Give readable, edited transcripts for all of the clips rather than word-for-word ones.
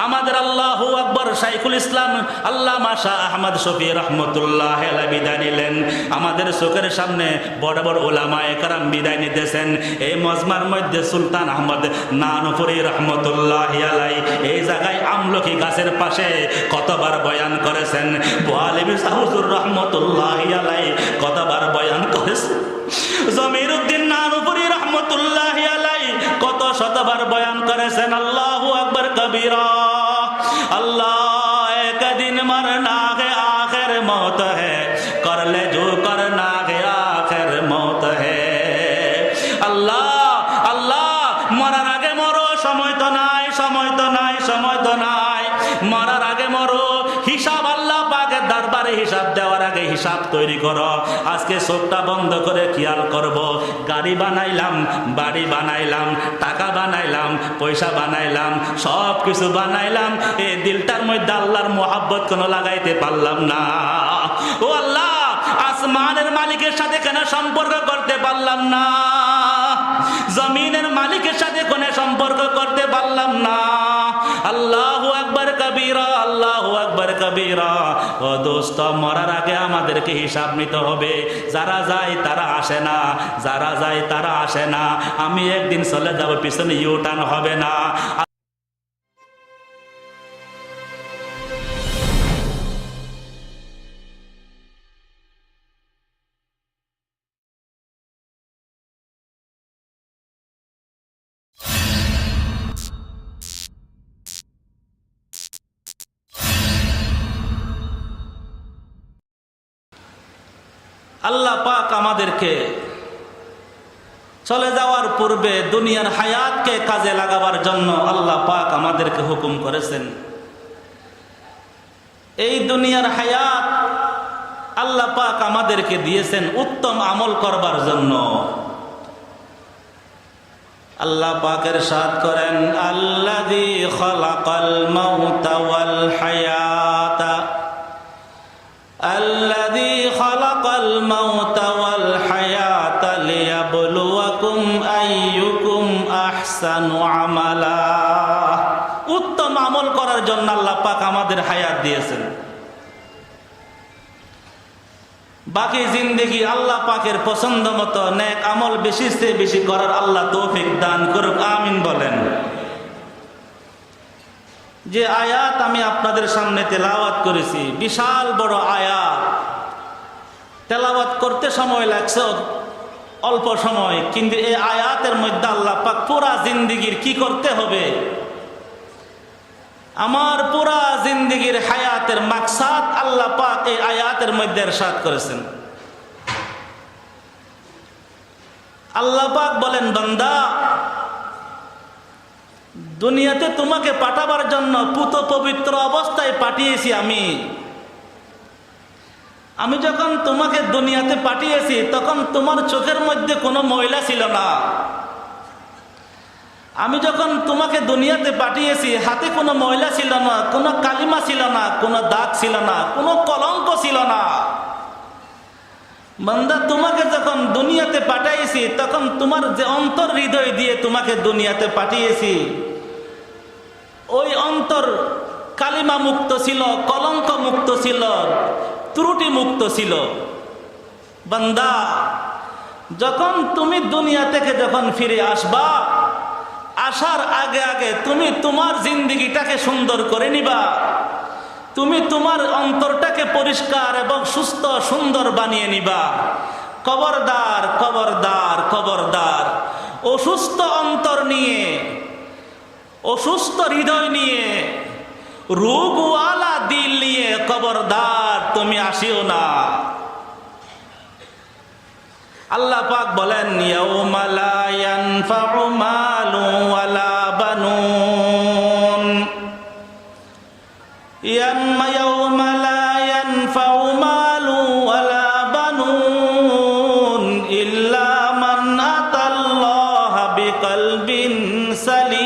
আমাদের আল্লাহু আকবার শাইখুল ইসলাম আল্লামা শাহ আহমদ শফি রহমতুল্লাহ আলাইহি বিদায় নিলেন। আমাদের চোখের সামনে বড় বড় উলামায়ে কেরাম বিদায় নিতেছেন। এই মজমার মধ্যে সুলতান আহমদ নানুপুরি রহমতুল্লাহ আলাইহি এই জায়গায় আমলকি গাছের পাশে কতবার বয়ান করেছেন। বোয়ালিবি হুজুর রহমতুল্লাহ আলাইহি কতবার বয়ান করেছেন। জমিরউদ্দিন নানুপুরি রহমতুল্লাহ আলাইহি কত শতবার বয়ান করেছেন। আল্লাহু আকবার কবীরা। अल्लाह एक दिन मरना है आखिर मौत है, कर ले जो करना है आखिर मौत है। अल्लाह अल्लाह मरार आगे मरो, समय तो নাই, समय तो নাই, समय तो নাই, মরার আগে মরো। হিসাব আল্লাহ পাকের দরবারে হিসাব দেওয়ার আগে হিসাব তৈরি করো। আজকে চোখটা বন্ধ করে খেয়াল করব। গাড়ি বানাইলাম, বাড়ি বানাইলাম, টাকা বানাইলাম, পয়সা বানাইলাম, সব কিছু বানাইলাম, এই দিলটার মধ্যে আল্লাহর মোহাব্বত কোনো লাগাইতে পারলাম না। ও আল্লাহ, আসমানের মালিকের সাথে কেন সম্পর্ক করতে পারলাম না? জমিনের মালিকের সাথে কোন সম্পর্ক করতে পারলাম না? আল্লাহু আকবার কবীরা, আল্লাহু আকবার কবীরা। ও দোস্ত, মরার আগে আমাদেরকে হিসাব নিতে হবে। যারা যায় তারা আসে না, যারা যায় তারা আসে না। আমি একদিন চলে যাব, পিছনে ইউটার্ন হবে না। আল্লাহ পাক আমাদেরকে চলে যাওয়ার পূর্বে দুনিয়ার হায়াতকে কাজে লাগাবার জন্য আল্লাহ পাক আমাদেরকে হুকুম করেছেন। এই দুনিয়ার হায়াত আল্লাহ পাক আমাদেরকে দিয়েছেন উত্তম আমল করবার জন্য। আল্লাহ পাক ইরশাদ করেন, আল্লাযী খালাকাল মাউতা ওয়াল হায়াতা, আল্লাযী খালাকাল মাউতা ওয়াল হায়াতা লিয়াবলুয়াকুম আইয়ুকুম আহসানু আমালা। উত্তম আমল করার জন্য আল্লাহ পাক আমাদের হায়াত দিয়েছেন। বাকি জিন্দেগি আল্লাহ পাকের পছন্দ মতো নেক আমল বেশি চেয়ে বেশি করার আল্লাহ তৌফিক দান করুক, আমিন বলেন। যে আয়াত আমি আপনাদের সামনে তেলাওয়াত করেছি, বিশাল বড় আয়াত। তেলাওয়াত করতে সময় লাগছে অল্প সময়, কিন্তু এই আয়াতের মধ্যে আল্লাহ পাক পুরা জিন্দেগির কি করতে হবে, আমার পুরা জিন্দেগির হায়াতের মাকসাদ আল্লাহ পাক এই আয়াতের মধ্যে ইরশাদ করেছেন। আল্লাহ পাক বলেন, বান্দা, দুনিয়াতে তোমাকে পাঠাবার জন্য পুত পবিত্র অবস্থায় পাঠিয়েছি আমি যখন তোমাকে দুনিয়াতে পাঠিয়েছি তখন তোমার চোখের মধ্যে কোনো ময়লা ছিল না। আমি যখন তোমাকে দুনিয়াতে পাঠিয়েছি হাতে কোনো ময়লা ছিল না, কোনো কালিমা ছিল না, কোনো দাগ ছিল না, কোনো কলঙ্ক ছিল না। বান্দা, তোমাকে যখন দুনিয়াতে পাঠাইছি তখন তোমার যে অন্তর হৃদয় দিয়ে তোমাকে দুনিয়াতে পাঠিয়েছি, ওই অন্তর কালিমা মুক্ত ছিল, কলঙ্ক মুক্ত ছিল, ত্রুটি মুক্ত ছিল। বান্দা, যখন তুমি দুনিয়া থেকে যখন ফিরে আসবা, আসার আগে আগে তুমি তোমার জিন্দেগিটাকে সুন্দর করে নিবা। তুমি তোমার অন্তরটাকে পরিষ্কার এবং সুস্থ সুন্দর বানিয়ে নিবা। খবরদার, খবরদার, খবরদার, অসুস্থ অন্তর নিয়ে, অসুস্থ হৃদয় নিয়ে, রোগওয়ালা দিল নিয়ে খবরদার তুমি আসিও না। আল্লাহ পাক বলেন, ইয়াউমা লা ইয়ানফাউ মালু ওয়ালা বানুন, ইয়াউমা লা ইয়ানফাউ মালু ওয়ালা বানুন ইল্লা মান আতাল্লাহা বিকলবিন সালিম।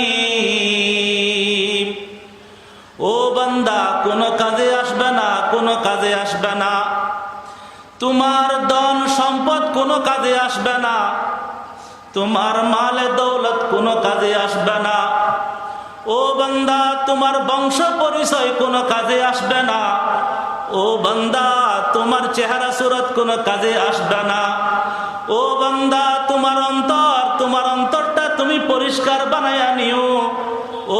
ও বান্দা, কোনো কাজে আসবে না, কোনো কাজে আসবে না। তোমার ধন সম্পদ কোনো কাজে আসবে না, তোমার মালে দৌলত কোনো কাজে আসবে না। ও বান্দা তোমার বংশ পরিচয় কোনো কাজে আসবে না, ও বান্দা তোমার চেহারা সুরত কোনো কাজে আসবে না, ও বান্দা তোমার অন্তরটা তুমি পরিষ্কার বানায়া নিও,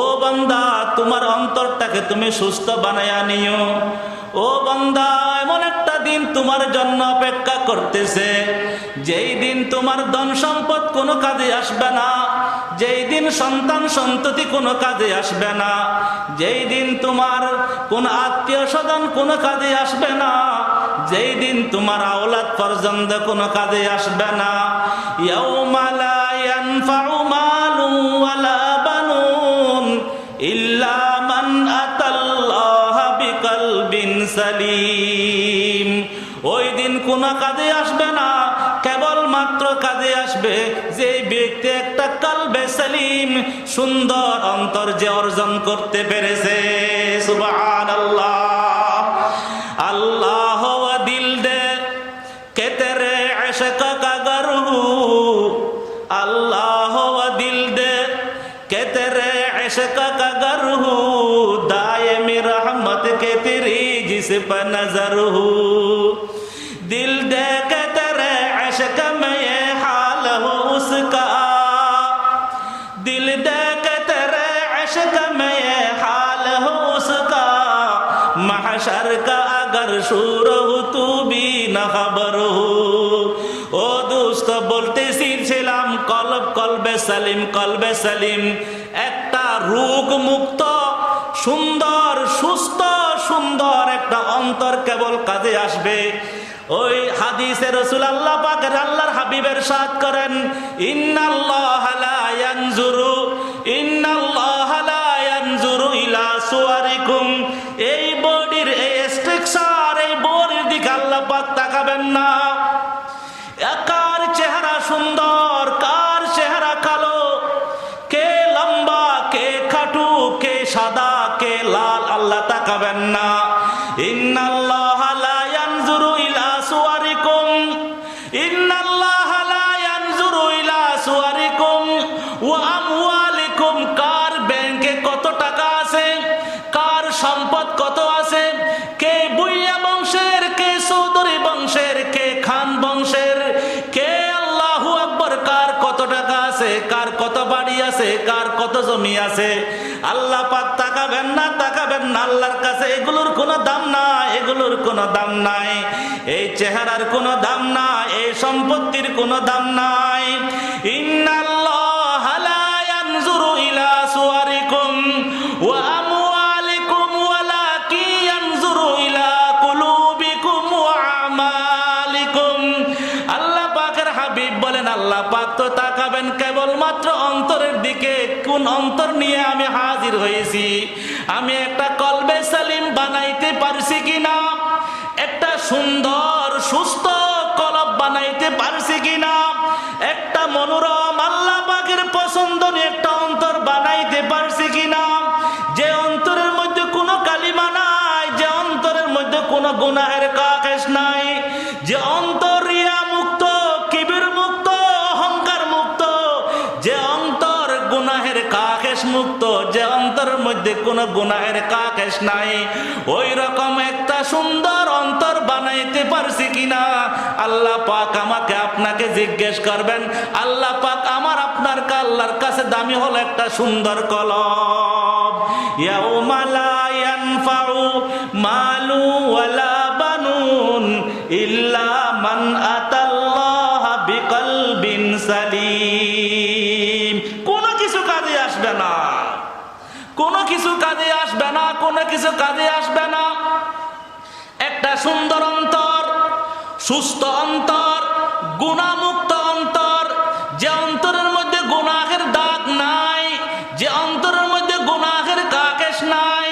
ও বান্দা তোমার অন্তরটাকে তুমি সুস্থ বানায়া নিও। ও বান্দা এমন একটা দিন তোমার জন্য অপেক্ষা করতেছে, যেই দিন তোমার ধন সম্পদ কোনো কাজে আসবে না, যেই দিন সন্তান সন্ততি কোনো কাজে আসবে না, যেই দিন তোমার কোন আত্মীয় স্বজন কোনো কাজে আসবে না, যেই দিন তোমার আওলাদ পর্যন্ত কোনো কাজে আসবে না। ইয়াউমা লা ইয়ানফাউ মালুন ওয়ালা বানুন ইল্লা মান আতাল্লাহা বিকলবিন সালিম। ওই দিন কোনো কাজে আসবে না, কেবলমাত্র কাজে আসবে যে ব্যক্তি একটা কলবে সালিম, সুন্দর অন্তর যে অর্জন করতে পেরেছে। সুবহানাল্লাহ। अल्लाह व दिल दे के तेरे इश्क का गर हूँ, अल्लाह व दिल दे के तेरे इश्क का गर हूँ, दायमी रहमत के तेरी जिस पर नजर हूँ, दिल दे के तेरे इश्क में ये हाल हो उसका, दिल दे के तेरे इश्क में ये हाल हो उसका, महशर का अगर शूर हो तू भी न खबर हो। ও দোস্ত বলতেছিলাম কলবে সালিম একটা রোগ মুক্ত সুন্দর সুস্থ সুন্দর একটা অন্তর কেবল কাজে আসবে। ওই হাদিসে রাসূল আল্লাহ পাকের আল্লাহর হাবিবের সাথ করেন, ইন্নাল্লাহা লা ইয়ানজুরু ইলা সুওয়ারিকুম, এই বডির এই স্ট্রাকচার, এই বডির দিকে আল্লাহ পাক তাকাবেন না। কার চেহারা সুন্দর, কার চেহারা কালো, কে লম্বা, কে খাটু, কে সাদা, কে লাল, আল্লাহ তাকাবেন না। ইন্নাল্লাহা লা ইয়ানজুরু ইলা সুওয়ারিকুম, ইন্নাল্লাহা লা ইয়ানজুরু ইলা সুওয়ারিকুম ওয়া আমওয়ালিকুম, কার ব্যাংকে কত টাকা আছে, কার সম্পদ কত আছে, কে বুইয়া বংশের, কে চৌধুরী বংশের, কে খান বংশের, কে আল্লাহু আকবার, কার কত টাকা আছে, কার কত বাড়ি আছে, কার কত জমি আছে, আল্লাহ পাক তাকাবেন না। আল্লাহর কাছে এগুলোর কোনো দাম নাই, এগুলোর কোনো দাম নাই, এই চেহারার কোনো দাম নাই, এই সম্পত্তির কোনো দাম নাই। ইন্নাল্লাহা লা ইয়ানজুরু ইলা সুওয়ারিকুম ওয়া আমওয়ালিকুম ওয়ালাকিন ইয়ানজুরু ইলা কুলুবিকুম ওয়া আমালিকুম। আল্লাহ পাকের হাবিব বলেন, আল্লাহ পাক তো তাকাবেন কেবলমাত্র অন্তরের দিকে, কোন অন্তর নিয়ে আমি হাজির হয়েছি, আমি একটা কলবে সালিম বানাইতে পারছি কিনা, একটা সুন্দর সুস্থ কলব বানাইতে পারছি কিনা, একটা মনোরম আল্লাহ পাকের পছন্দনীয় একটা অন্তর বানাইতে পারছি কিনা, যে অন্তরের মধ্যে কোনো কালিমা নাই, যে অন্তরের মধ্যে কোনো গুনাহের কাকেশ নাই, যে অন্তর রিয়া মুক্ত, কিবির মুক্ত, অহংকার মুক্ত, যে অন্তর গুনাহের কাকেশ মুক্ত, যে অন্তরের মধ্যে কোনো গুনাহের কাকেশ নাই, ওই রকম একটা সুন্দর অন্তর বানাইতে পারছি কিনা আল্লাহ পাক আমাকে আপনাকে জিজ্ঞেস করবেন। আল্লাহ পাক আমার আপনার আল্লাহর কাছে দামি হলো একটা সুন্দর কলব। ইয়াউমা লা ইয়ানফাউ মালু ওয়ালা বানুন ইল্লা মান আতাল্লাহা বিকলবিন সালিম। কোনো কিছু কাজে আসবে না, কোনো কিছু কাজে আসবে না, কোনো কিছু কাজে আসবে না। একটা সুন্দর অন্তর, সুস্থ অন্তর, গুনাহমুক্ত অন্তর, যে অন্তরের মধ্যে গুনাহের দাগ নাই, যে অন্তরের মধ্যে গুনাহের কাকেশ নাই,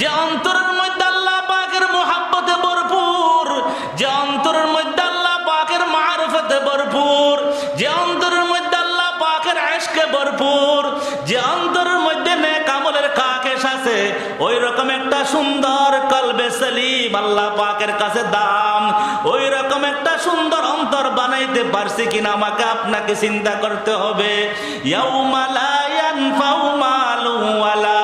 যে অন্তরের মধ্যে আল্লাহ পাকের মুহাব্বতে ভরপুর, যে অন্তরের মধ্যে আল্লাহ পাকের মারফতে ভরপুর, যে অন্তরের মধ্যে আল্লাহ পাকের ইশকে ভরপুর, যে অন্তরের মধ্যে নেক আমলের কাকেশ আছে, ওই রকম একটা সুন্দর কলবে সালিম আল্লাহ পাকের কাছে দাম। ওই রকম একটা সুন্দর অন্তর বানাইতে পারছি কিনা আমাকে আপনাকে চিন্তা করতে হবে। ইয়াউমা লা ইয়ানফাউ মালু ওয়ালা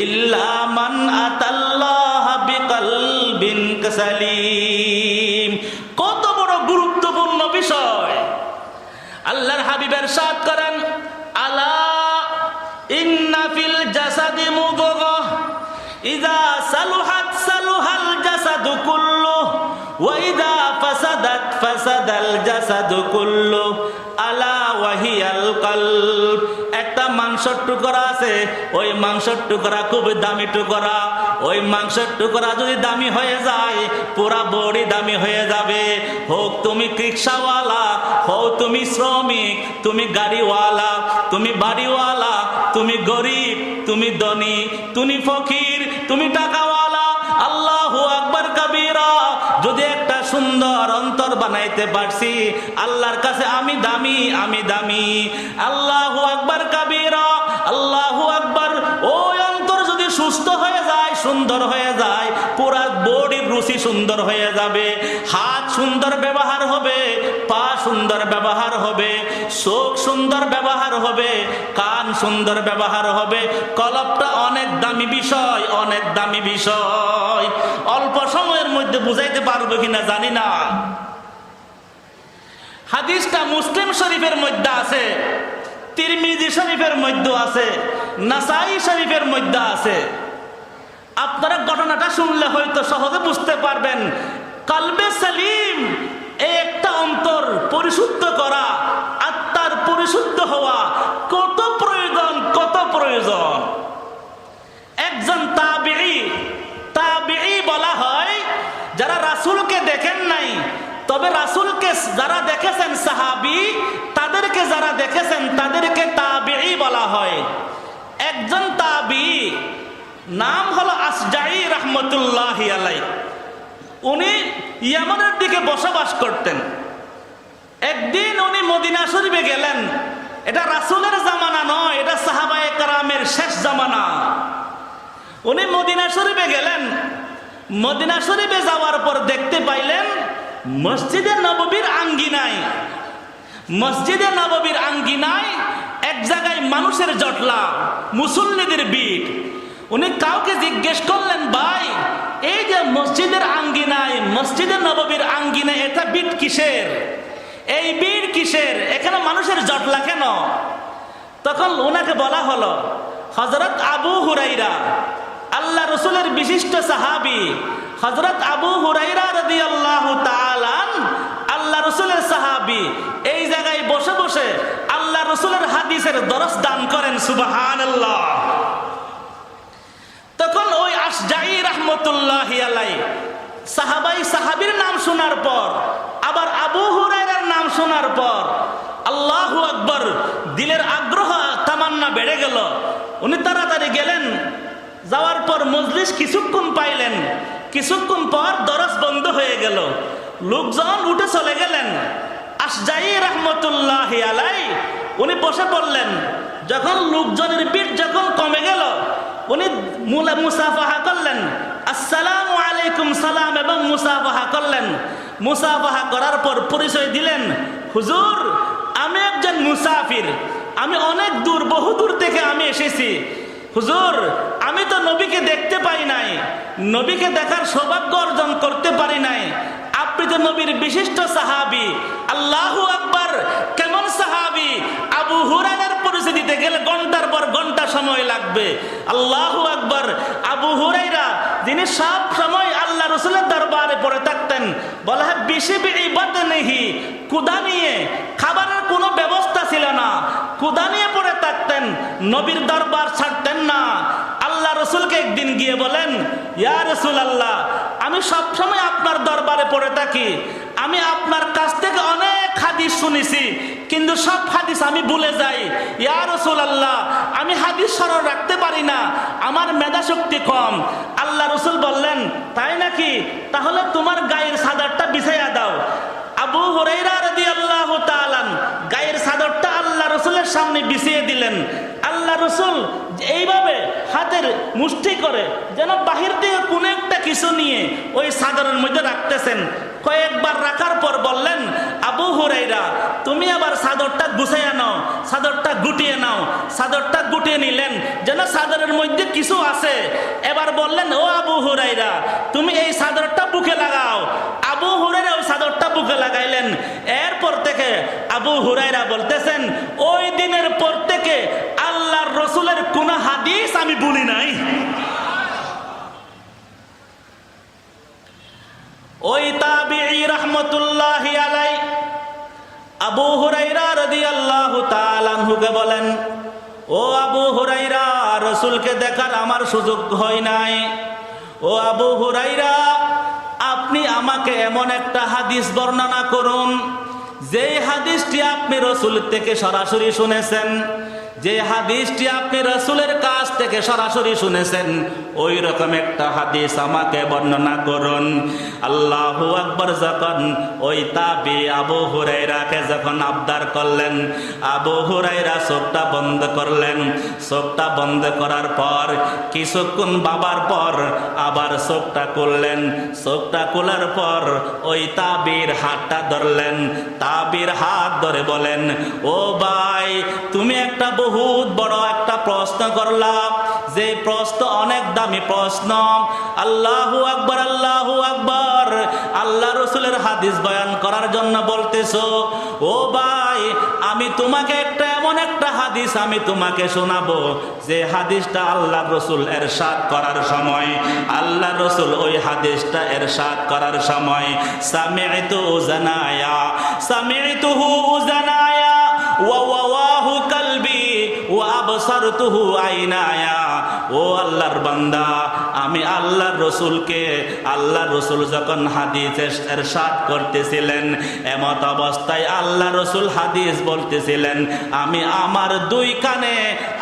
ইল্লা মান আতাল্লাহ বিকলবিন সালিম। কত বড় গুরুত্বপূর্ণ বিষয়। আল্লাহর হাবিব ইরশাদ করেন, আলা ইন্না ফিল জাসাদি মুদগাহ ইযা সালুহাত সালুহাল জাসাদু কুল্লুহু ওয়া ইযা ফাসাদাত ফাসাদাল জাসাদু কুল্লুহু আলা ওয়াহিয়াল কলব। একটা মাংসের টুকরা আছে, ওই মাংসের টুকরা খুব দামি টুকরা। ওই মাংসের টুকরা যদি দামি হয়ে যায়, পুরা বডি দামি হয়ে যাবে। হোক তুমি রিকশাওয়ালা, হোক তুমি শ্রমিক, তুমি গাড়িওয়ালা, তুমি বাড়িওয়ালা, তুমি গরিব, তুমি ধনী, তুমি ফকির, তুমি টাকাওয়ালা। আল্লাহু আকবার কাবীরা। যদি একটা সুন্দর অন্তর বানাইতে পারছি, আল্লাহর কাছে আমি দামি, আমি দামি। আল্লাহু আকবার কাবীরা, আল্লাহু আকবার। ওই অন্তর যদি সুস্থ হয়ে যায়, সুন্দর হয়ে যায়, পুরা বডির রুচি সুন্দর হয়ে যাবে। হাত সুন্দর ব্যবহার হবে, পা সুন্দর ব্যবহার হবে, চোখ সুন্দর ব্যবহার হবে, কান সুন্দর ব্যবহার হবে। কলবটা অনেক দামি বিষয়, অনেক দামি বিষয়। অল্প সময়ের মধ্যে বুঝাইতে পারবো কিনা জানি না। হাদিসটা মুসলিম শরীফের মধ্যে আছে, তিরমিজি শরীফের মধ্যে আছে, নাসাই শরীফের মধ্যে আছে। আপনারা ঘটনাটা শুনলে হয়তো সহজে বুঝতে পারবেন। কলবে সালিম, এই একটা অন্তর পরিশুদ্ধ করা, আত্মার পরিশুদ্ধ হওয়া কত প্রয়োজন, কত প্রয়োজন। একজন তাবিঈ বলা হয় যারা রাসূলকে দেখেন নাই, তবে রাসূলকে যারা দেখেছেন সাহাবী, তাদেরকে যারা দেখেছেন তাদেরকে তাবিঈ বলা হয়। একজন তাবিঈ নাম হলো আসজাঈ রাহমাতুল্লাহি আলাইহি। উনি ইয়ামানের দিকে বসবাস করতেন। একদিন উনি মদিনা শরীফে গেলেন। এটা রাসূলের জামানা নয়, এটা সাহাবায়ে কেরামের শেষ জামানা। উনি মদিনা শরীফে গেলেন। মদিনা শরীফে যাওয়ার পর দেখতে পাইলেন মসজিদে নববীর আঙ্গিনায়, মসজিদে নববীর আঙ্গিনায় এক জায়গায় মানুষের জটলা, মুসল্লিদের ভিড়। উনি কাউকে জিজ্ঞেস করলেন, ভাই এই যে মসজিদের আঙ্গিনায়, মসজিদে নববীর আঙ্গিনায় এটা ভিড় কিসের? এই ভিড় কিসের? এখানে মানুষের জটলা কেন? তখন ওনাকে বলা হলো, হযরত আবু হুরাইরা, আল্লাহ রসুলের বিশিষ্ট সাহাবী হযরত আবু হুরাইরা রাদিয়াল্লাহু তাআলা আল্লাহ রসুলের সাহাবী, এই জায়গায় বসে বসে আল্লাহ রসুলের হাদিসের দরস দান করেন। সুবহানাল্লাহ। তখন ওই আসজাঈ রাহমাতুল্লাহি আলাইহি সাহাবীর নাম শোনার পর, আবার আবু হুরায়রার নাম শোনার পর আল্লাহু আকবার, দিলের আগ্রহ তামান্না বেড়ে গেল। উনি তাড়াতাড়ি গেলেন। যাওয়ার পর মজলিস কিছুক্ষণ পাইলেন, কিছুক্ষণ পর দরস বন্ধ হয়ে গেল। লোকজন উঠে চলে গেলেন। আসজাঈ রাহমাতুল্লাহি আলাইহি উনি বসে পড়লেন। যখন লোকজনের ভিড় যখন কমে গেল, উনি মুসাফাহা করলেন, আসসালামু আলাইকুম সালাম, এবং মুসাফাহা করলেন। মুসাফাহা করার পর পরিচয় দিলেন, হুজুর আমি একজন মুসাফির, আমি অনেক দূর, বহু দূর থেকে আমি এসেছি। হুজুর আমি তো নবীকে দেখতে পাই নাই, নবীকে দেখার সৌভাগ্য অর্জন করতে পারি নাই। আপনি তো নবীর বিশিষ্ট সাহাবী। আল্লাহু আকবার। কেমন সাহাবী? আবু হুরায়রার পরিচয় দিতে গেলে ঘন্টার পর ঘন্টা সময় লাগবে। আল্লাহু আকবার। আবু হুরায়রা যিনি সব সময় আল্লাহ রাসূলের দরবারে পড়ে থাকতেন, বলা হয় বিশিবি বাদনিহি, কুদা নিয়ে, খাবারের কোনো ব্যবস্থা ছিল না, কুদা নিয়ে পড়ে থাকতেন, নবীর দরবার ছাড়তেন না। আল্লাহ রসুলকে একদিন গিয়ে বলেন, ইয়া রাসূলুল্লাহ, আমি সবসময় আপনার দরবারে পড়ে থাকি, আমি আপনার কাছ থেকে অনেক হাদিস শুনেছি, কিন্তু সব হাদিস আমি ভুলে যাই। ইয়া রাসূলুল্লাহ, আমি হাদিস স্মরণ রাখতে পারি না, আমার মেধা শক্তি কম। আল্লাহ রসুল বললেন, তাই নাকি? তাহলে তোমার গায়ের চাদরটা বিছাইয়া দাও। আবু হুরায়রা রাদিয়াল্লাহু তাআলা গায়ের চাদরটা আল্লাহ রসুলের সামনে বিছিয়ে দিলেন। আল্লাহ রসুল এইভাবে হাতের মুষ্টি করে যেন বাহির থেকে কোনো একটা কিছু নিয়ে ওই চাদরের মধ্যে রাখতেছেন। কয়েকবার রাখার পর বললেন, আবু হুরাইরা তুমি আবার চাদরটা গুছাইয়া নাও, চাদরটা গুটিয়ে নাও। চাদরটা গুটিয়ে নিলেন যেন চাদরের মধ্যে কিছু আছে। এবার বললেন, ও আবু হুরাইরা তুমি এই চাদরটা বুকে লাগাও। আবু হুরাইরা ওই চাদরটা বুকে লাগাইলেন। এরপর থেকে আবু হুরাইরা বলতেছেন, ওই দিনের পর থেকে আল্লাহর রসুলের কোন হাদিস আমি ভুলি নাই। ওই তাবিঈ রাহমাতুল্লাহি আলাইহি আবু হুরাইরা রাদিয়াল্লাহু তাআলা আনহুকে বলেন, ও আবু হুরাইরা রাসূলকে দেখার আমার সুযোগ হয় নাই। ও আবু হুরাইরা আপনি আমাকে এমন একটা হাদিস বর্ণনা করুন যে হাদিসটি আপনি রাসূল থেকে সরাসরি শুনেছেন, যে হাদিসটি আপনি রাসূলের কাছ থেকে সরাসরি শুনেছেন, ওই রকম একটা হাদিস আমাকে বর্ণনা করুন। আল্লাহু আকবার। যখন ওই তাবি আবু হুরাইরাকে যখন আবদার করলেন, আবু হুরাইরা চোখটা বন্ধ করলেন। চোখটা বন্ধ করার পর কিছুক্ষণ বাবার পর আবার চোখটা খুললেন। চোখটা খোলার পর ওই তাবির হাতটা ধরলেন। তাবির হাত ধরে বলেন, ও ভাই তুমি একটা বহুত বড় একটা প্রশ্ন করলা, যে প্রশ্ন অনেক দামি প্রশ্ন। আল্লাহু আকবার, আল্লাহু আকবার। আল্লাহ রসুলের হাদিস বয়ান করার জন্য বলতেছো। ও ভাই আমি তোমাকে একটা এমন একটা হাদিস আমি তোমাকে শোনাবো, যে হাদিসটা আল্লাহ রসুল ইরশাদ করার সময়, আল্লাহ রসুল ওই হাদিসটা ইরশাদ করার সময় সামি'তু উযানায়া, সামি'তুহু উযানায়া ওয়া ওয়াহু কলবি ওয়া আবসারতুহু আইনায়া। ও আল্লাহর বান্দা, আমি আল্লাহর রসুলকে, আল্লাহর রসুল যখন হাদিস ইরশাদ করতেছিলেন, এমত অবস্থায় আল্লাহ রসুল হাদিস বলতেছিলেন, আমি আমার দুই কানে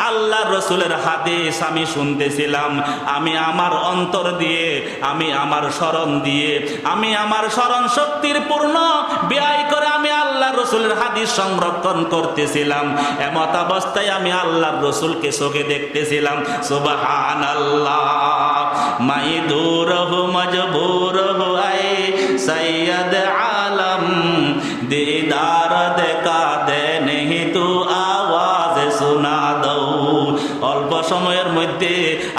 আল্লাহর রসুলের হাদিস আমি শুনতেছিলাম। আমি আমার অন্তর দিয়ে, আমি আমার স্মরণ দিয়ে, আমি আমার স্মরণ শক্তির পূর্ণ ব্যয় করে আমি আল্লাহর রসুলের হাদিস সংরক্ষণ করতেছিলাম। এমত অবস্থায় আমি আল্লাহর রসুলকে চোখে দেখতেছিলাম। সুবহানাল্লাহ। মাই দূর হো মজবুর হো আয়ে সৈয়দ আলম, दीदार देखा दे नहीं तू आवाज सुना दो। অল্প সময়ের মধ্যে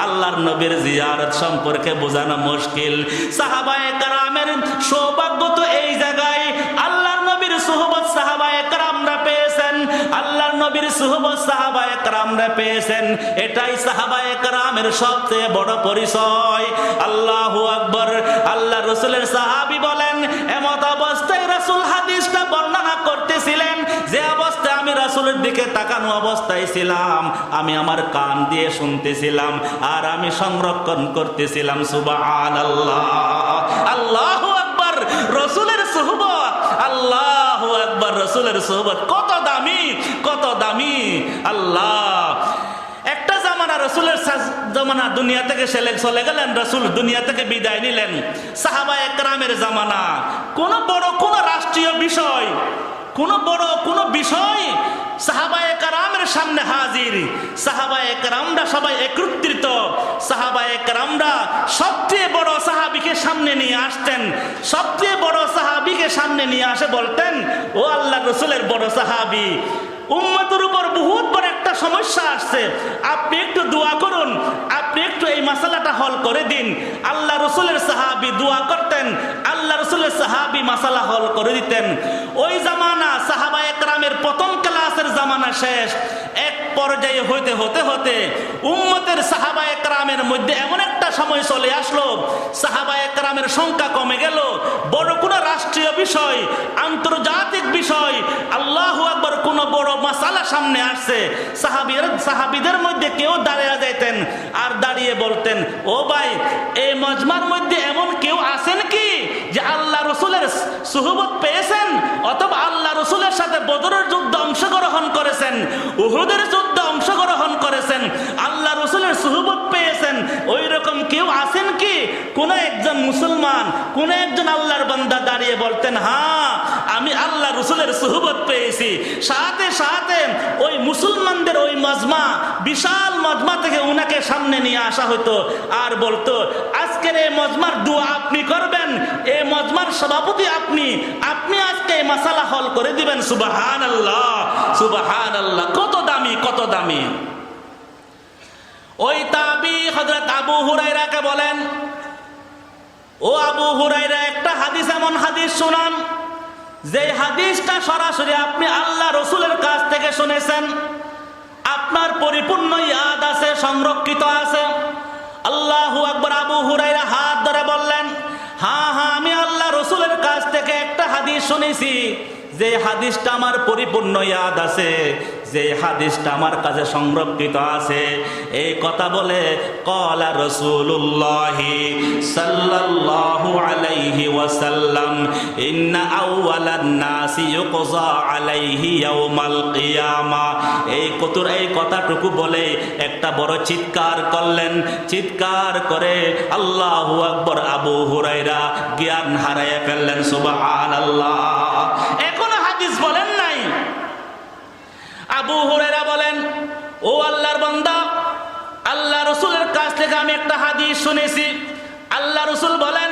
আল্লাহর নবীর জিয়ারত সম্পর্কে বোঝানো মুশকিল। সাহাবায়ে কেরামের সৌভাগ্য তো এই জায়গায়, আল্লাহর নবীর সুহবত সাহাবায়ে কেরামরা পেয়েছেন, আল্লাহর নবীর সুহবত সাহাবায়ে কেরামরা পেয়েছেন। এটাই সাহাবায়ে কেরামের সবচেয়ে বড় পরিচয়। আল্লাহু আকবার। আল্লাহ রাসূলের সাহাবী বলেন, এমত অবস্থায় রাসূল হাদিসটা বর্ণনা করতেছিলেন, যে অবস্থায় আমি রাসূলের দিকে তাকানো অবস্থায় ছিলাম, আমি আমার কান দিয়ে শুনতেছিলাম আর আমি সংরক্ষণ করতেছিলাম। সুবহানাল্লাহ। আল্লাহু আকবার। রাসূলের সুহবত, আল্লাহু আকবার। রাসূলের সুহবত কত দামি, কত দামি। আল্লাহ। একটা জামানা রাসূলের জামানা দুনিয়া থেকে চলে গেলেন, রাসূল দুনিয়া থেকে বিদায় নিলেন। সাহাবায়ে কেরামের জামানা, কোন বড় কোন রাষ্ট্রীয় বিষয়, কোন বড় কোন বিষয় সাহাবায়ে কেরামের সামনে হাজির। সাহাবায়ে কেরামরা সবাই একত্রিত। সাহাবায়ে কেরামরা সবচেয়ে বড় সাহাবীকে সামনে নিয়ে আসতেন। সবচেয়ে বড় সাহাবীকে সামনে নিয়ে আসে বলতেন, ও আল্লাহর রাসূলের বড় সাহাবী, উম্মতের উপর বহুত বড় একটা সমস্যা আসছে, আপনি একটু দোয়া করুন, আপনি একটু এই মাসালাটা হল করে দিন। আল্লাহ রসুলের সাহাবী দোয়া করতেন, আল্লাহ রসুলের সাহাবী মাসালা হল করে দিতেন। ওই জামানা সাহাবায়ে কেরামের প্রথম ক্লাসের জামানা শেষ। এক পর্যায়ে হতে হতে হতে উম্মতের সাহাবায়ে কেরামের মধ্যে এমন একটা সময় চলে আসলো, সাহাবায়ে কেরামের সংখ্যা কমে গেল। বড় কোনো রাষ্ট্রীয় বিষয়, আন্তর্জাতিক বিষয়, আল্লাহু আকবার, কোন বড় মাসালা সামনে আসছে, সাহাবীদের মধ্যে কেউ দাঁড়িয়ে যাইতেন আর দাঁড়িয়ে বলতেন, ও ভাই এই মজমার মধ্যে এমন কেউ আছেন কি যে আল্লাহ রসুলের সুহবত পেয়েছেন, অথবা আল্লাহ রসুলের সাথে বদরের যুদ্ধে অংশগ্রহণ করেছেন, উহুদের যুদ্ধে অংশগ্রহণ করেছেন, আল্লাহ রসুলের সুহবত পেয়েছেন, ওই রকম কেউ আছেন কি? কোন একজন মুসলমান, কোন একজন আল্লাহর বান্দা দাঁড়িয়ে বলতেন, হ্যাঁ আমি আল্লাহ রসুলের সুহবত পেয়েছি, সাথে সাথে ওই মুসলমানদের ওই মজমা, বিশাল মজমা থেকে উনাকে সামনে নিয়ে আসা হতো আর বলতো, আজকের এই মজমার দোয়া আপনি করবেন, এই মজমার সভাপতি আপনি, আপনি আজকে এই মাসালা হল করে দিবেন। সুবহানাল্লাহ, সুবহানাল্লাহ, কত দামি, কত দামি। ওই তাবি হযরত আবু হুরায়রাকে বলেন, ও আবু হুরায়রা, একটা হাদিস, এমন হাদিস শুনান যে হাদিসটা সরাসরি আপনি আল্লাহ রসুলের কাছ থেকে শুনেছেন, আপনার পরিপূর্ণ ইয়াদ আছে, সংরক্ষিত আছে। আল্লাহু আকবার। আবু হুরায়রা হাত ধরে বললেন, হ্যাঁ হ্যাঁ, আমি আল্লাহ রসুলের কাছ থেকে একটা হাদিস শুনেছি, যে হাদিসটা আমার পরিপূর্ণ ইয়াদ আছে, যে হাদিসটা আমার কাছে সংরক্ষিত আছে। এই কথা বলে ক্বালা রাসূলুল্লাহি সাল্লাল্লাহু আলাইহি ওয়াসাল্লাম, ইন্না আউওয়ালান নাসি ইউকযা আলাইহি ইয়াউমাল কিয়ামা। এই কথাটুকু বলে একটা বড় চিৎকার করলেন। চিৎকার করে আল্লাহু আকবার, আবু হুরায়রা জ্ঞান হারিয়ে ফেললেন। সুবহানাল্লাহ। এখনো হাদিস বলেন নাই। আবু হুরায়রা বলেন, ও আল্লাহর বান্দা, আল্লাহ রসুলের কাছ থেকে আমি একটা হাদিস শুনেছি। আল্লাহ রসুল বলেন,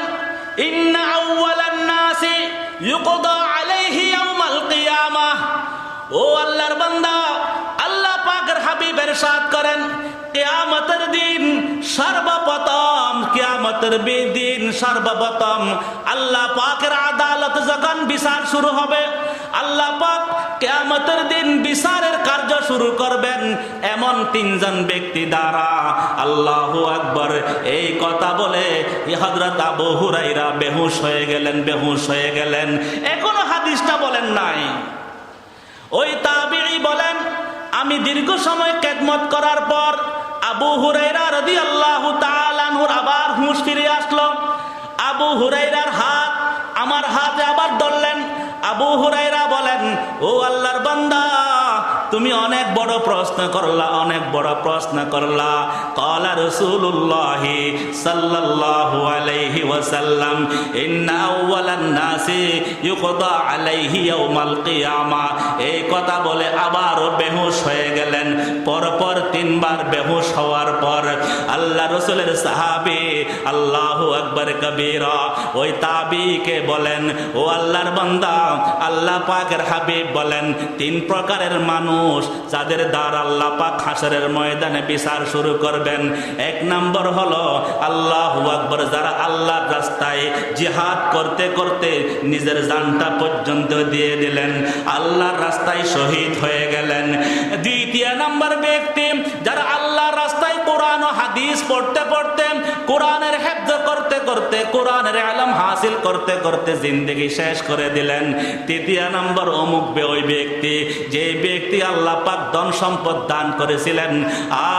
ইন্না আউওয়ালান নাসি ইউকদা আলাইহি ইয়াউমাল কিয়ামাহ। ও আল্লাহর বান্দা, আল্লাহ পাকের হাবিব ইরশাদ করেন, কিয়ামতের দিন সর্বপ্রথম, কিয়ামতের দিন সর্বপ্রথম আল্লাহ পাকের আদালত যখন বিচার শুরু হবে, আল্লাহ পাক কিয়ামতের দিন বিচারের কার্য শুরু করবেন এমন তিনজন ব্যক্তি দ্বারা। আল্লাহু আকবার। এই কথা বলে হযরত আবু হুরায়রা বেহুশ হয়ে গেলেন, বেহুশ হয়ে গেলেন। এখনো হাদিসটা বলেন নাই। ওই তাবিঈ বলেন, আমি দীর্ঘ সময় খেদমত করার পর আবু হুরায়রা রাদিয়াল্লাহু তাআলা আনহুর আবার হুঁশ ফিরে আসলো। আবু হুরায়রার হাত আমার হাতে আবার ধরলেন। আবু হুরায়রা বলেন, ও আল্লাহর বান্দা, তুমি অনেক বড় প্রশ্ন করলা, অনেক বড় প্রশ্ন করলা। ক্বালা রাসূলুল্লাহি সাল্লাল্লাহু আলাইহি ওয়াসাল্লাম, ইন্না আউওয়ালান নাসি ইউকদা আলাইহি ইয়াউমাল কিয়ামা। এই কথা বলে আবারও বেহুশ হয়ে গেলেন। পরপর তিনবার বেহুশ হওয়ার পর আল্লাহ রসুলের সাহাবী, আল্লাহু আকবার কবীরা, ওই তাবিকে বলেন, ও আল্লাহর বান্দা, আল্লাহ পাকের হাবিব বলেন, তিন প্রকারের মানুষ যাদের দ্বারা আল্লাহ পাক হাসরের ময়দানে বিচার শুরু করবেন। এক নম্বর হলো আল্লাহু আকবার, যারা আল্লাহর রাস্তায় জিহাদ করতে করতে নিজের জানটা পর্যন্ত দিয়ে দিলেন, আল্লাহর রাস্তায় শহীদ হয়ে গেলেন। দ্বিতীয় নম্বর ব্যক্তি, যারা আল্লাহর রাস্তায় কোরআন ও হাদিস পড়তে পড়তে, কোরআনের হেফজ করতে করতে, কোরআনের ইলম হাসিল করতে করতে জিন্দেগি শেষ করে দিলেন। তৃতীয় নম্বর অমুক ওই ব্যক্তি, যে ব্যক্তি আল্লাহ পাক ধন সম্পদ দান করেছিলেন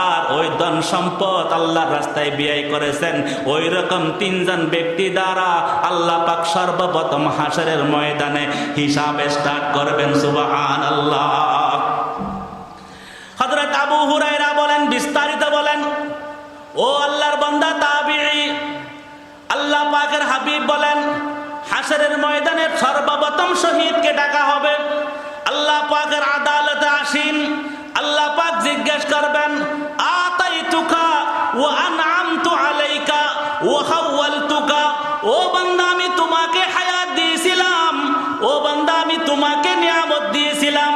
আর ওই ধন সম্পদ আল্লাহর রাস্তায় ব্যয় করেছেন, ওই রকম তিনজন ব্যক্তি দ্বারা আল্লাহ পাক সর্বপ্রথম হাসরের ময়দানে হিসাব স্টার্ট করবেন। সুবহানাল্লাহ। হযরত আবু হুরায়রা বলেন, বিস্তারিত বলেন, ও আল্লাহর বান্দা তাবিঈ, আল্লাহ পাকের হাবিব বলেন, হাসরের ময়দানে সর্বপ্রথম শহীদকে ডাকা হবে। আল্লাহ পাকের আদালতে আসীন। আল্লাহ পাক জিজ্ঞেস করবেন, আতাইতুকা ওয়া আনআমতু আলাইকা ওয়া খাওয়ালতুকা। ও বান্দা, আমি তোমাকে হায়াত দিয়েছিলাম, ও বান্দা আমি তোমাকে নিয়ামত দিয়েছিলাম,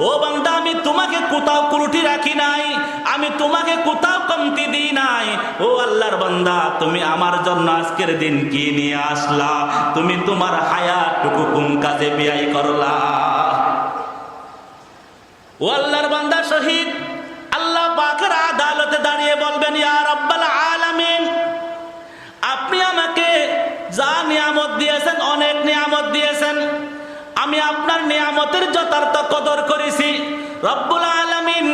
ও বান্দা আমি তোমাকে কোথাও ত্রুটি রাখি নাই, আমি তোমাকে কোথাও কমতি দিই নাই। ও আল্লাহর বান্দা, তুমি আমার জন্য আজকের দিন কি নিয়ে আসলা? তুমি তোমার হায়াতটুকু কোন কাজে ব্যয় করলা? ও আল্লাহর বান্দা শহীদ আল্লাহ পাকের আদালতে দাঁড়িয়ে বলবেন, ইয়া রাব্বাল আলামিন, আপনি আমাকে যা নিয়ামত দিয়েছেন, অনেক নিয়ামত দিয়েছেন, আমি আপনার নিয়ামতের যথার্থ কদর করেছি। রব্বুল আলামিন,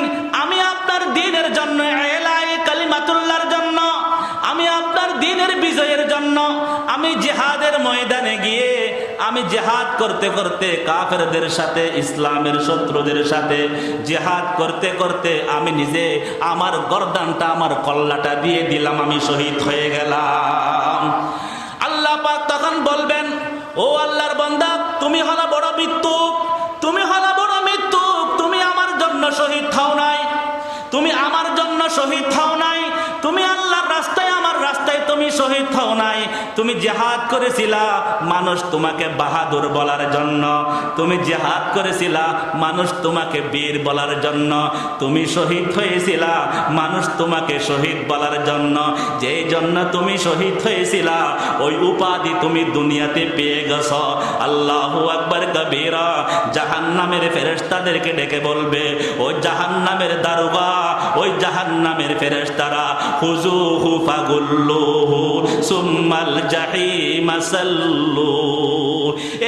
আমি আপনার দ্বীনের জন্য, এলাই কালিমাতুল্লাহর জন্য, আমি আপনার দ্বীনের বিজয়ের জন্য আমি জিহাদের ময়দানে গিয়ে আমি জিহাদ করতে করতে কাফেরদের সাথে, ইসলামের শত্রুদের সাথে জিহাদ করতে করতে আমি নিজে আমার গর্দানটা, আমার কল্লাটা দিয়ে দিলাম, আমি শহীদ হয়ে গেলাম। তুমি হলো বড় মৃত্যুক, তুমি হলো বড় মৃত্যুক। তুমি আমার জন্য শহীদ হও নাই, তুমি আমার জন্য শহীদ হও নাই, তুমি আল্লাহর রাস্তায় আমার রাস্তায় তুমি শহীদ হও নাই। তুমি জিহাদ করেছিলা মানুষ তোমাকে বাহাদুর বলার জন্য, তুমি জিহাদ করেছিলা মানুষ তোমাকে বীর বলার জন্য, তুমি শহীদ হয়েছিলা মানুষ তোমাকে শহীদ বলার জন্য। যেই জন্য তুমি শহীদ হয়েছিলা ওই উপাধি তুমি দুনিয়াতে পেয়ে গেছো। আল্লাহু আকবার কবীরা। জাহান্নামের ফেরেশতাদেরকে ডেকে বলবে, ওই জাহান্নামের দারোগা, ওই জাহান্নামের ফেরেশতারা, খুযুহু ফাগুল্লুহু সুম্মাল জাহিমা সাল্লু।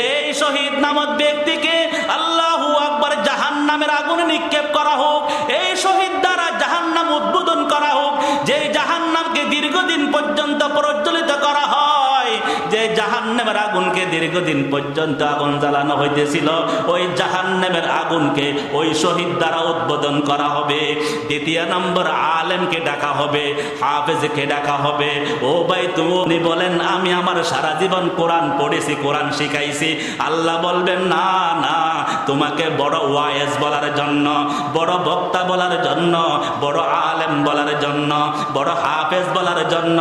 এই শহীদ নামক ব্যক্তিকে আল্লাহু আকবার জাহান্নামের আগুনে নিক্ষেপ করা হোক, এই শহীদ দ্বারা জাহান্নাম উদ্বোধন করা হোক। যে জাহান্নামকে দীর্ঘদিন পর্যন্ত প্রজ্বলিত করা হয়, যে জাহান্নামের আগুনকে দীর্ঘদিন পর্যন্ত আগুন জ্বালানো হইতেছিল, ওই জাহান্নামের আগুনকে ওই শহীদ দ্বারা উদ্বোধন করা হবে। দ্বিতীয় নম্বর, আলেমকে ডাকা হবে, হাফেজকে ডাকা হবে। ও ভাই, তুমি বলেন আমি আমার সারা জীবন কোরআন পড়েছি, কোরআন শিখাইছি। আল্লাহ বলবেন না না, তোমাকে বড় ওয়াইজ বলার জন্য, বড় বক্তা বলার জন্য, বড় আলেম বলার জন্য, বড় হাফেজ বলার জন্য,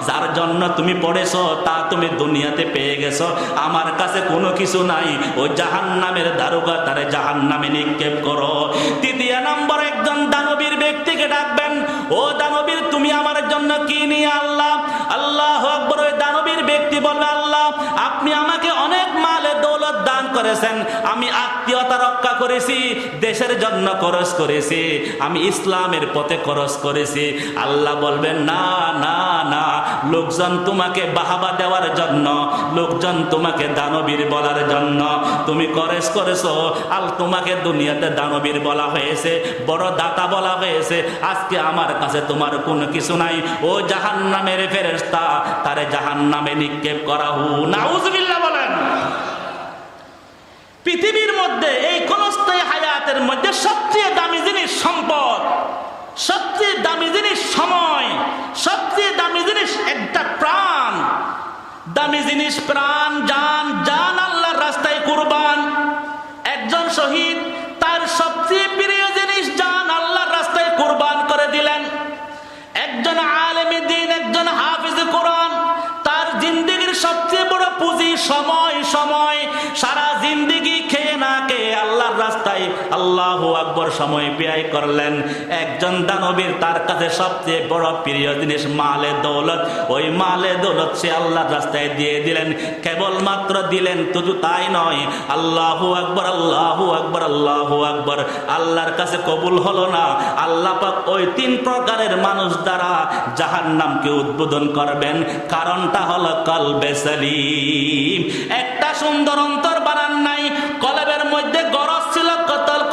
যার জন্য তুমি পড়েছো তা তুমি দুনিয়াতে পেয়ে গেছো, আমার কাছে কোনো কিছু নাই। ওই জাহান্নামের দারোগা তারে জাহান্নামে নিক্ষেপ করো। তৃতীয় নম্বর, একজন দানবীর ব্যক্তিকে ডাকবেন, ও দানবীর তুমি আমার জন্য কি নিয়ে আল্লাহ? আল্লাহু আকবার। ওই দানবীর ব্যক্তি বলবে, আল্লাহ আপনি আমাকে অনেক মালে দৌলত দান করেছেন, আমি আত্মীয়তা রক্ষা করেছি, দেশের জন্য খরচ করেছি, আমি ইসলামের পথে খরচ করেছি। আল্লাহ বলবেন না না না, লোকজন তোমাকে বাহাবা দেওয়ার জন্য, লোকজন তোমাকে দানবীর বলার জন্য তুমি খরচ করেছো, আর তোমাকে দুনিয়াতে দানবীর বলা হয়েছে, বড় দাতা বলা হয়েছে। আজকে আমার কাছে তোমার কোনো কিছু নাই। ও জাহান্নামের ফেরেশতা, তারে জাহান্নামে নিক্ষেপ করা হু। নাউজুবিল্লাহ বলেন। পৃথিবীর মধ্যে এই ক্ষণস্থায়ী হায়াতের মধ্যে সবচেয়ে দামি জিনিস সম্পদ, সবচেয়ে দামি জিনিস সময়, সবচেয়ে দামি জিনিস একটা প্রাণ। দামি জিনিস প্রাণ, জান, জান আল্লাহর রাস্তায় কুরবান। একজন শহীদ তার সবচেয়ে প্রিয় জিনিস জান আল্লাহর রাস্তায় কুরবান করে দিলেন। একজন আলেমে দ্বীন, একজন হাফিজে কোরআন, তার জিন্দেগির সবচেয়ে বড় পুঁজি সময়। সময় সারা জিন্দেগি খেয়ে না খেয়ে আল্লাহর রাস্তায় আল্লাহু আকবার সময় ব্যয় করলেন। একজন দানবীর, তার কাছে সবচেয়ে বড় প্রিয় জিনিস মালে দৌলত। ওই মালে দৌলত সে আল্লাহর রাস্তায় দিয়ে দিলেন। কেবলমাত্র দিলেন শুধু তাই নয়, আল্লাহু আকবার, আল্লাহু আকবার, আল্লাহু আকবার। আল্লাহর কাছে কবুল হলো না। আল্লাহ পাক ওই তিন প্রকারের মানুষ দ্বারা জাহান্নামকে উদ্বোধন করবেন। কারণটা হলো কলবে সালিম। একটা সুন্দর অন্তর বানান নাই, কলবের মধ্যে গরজ ছিল,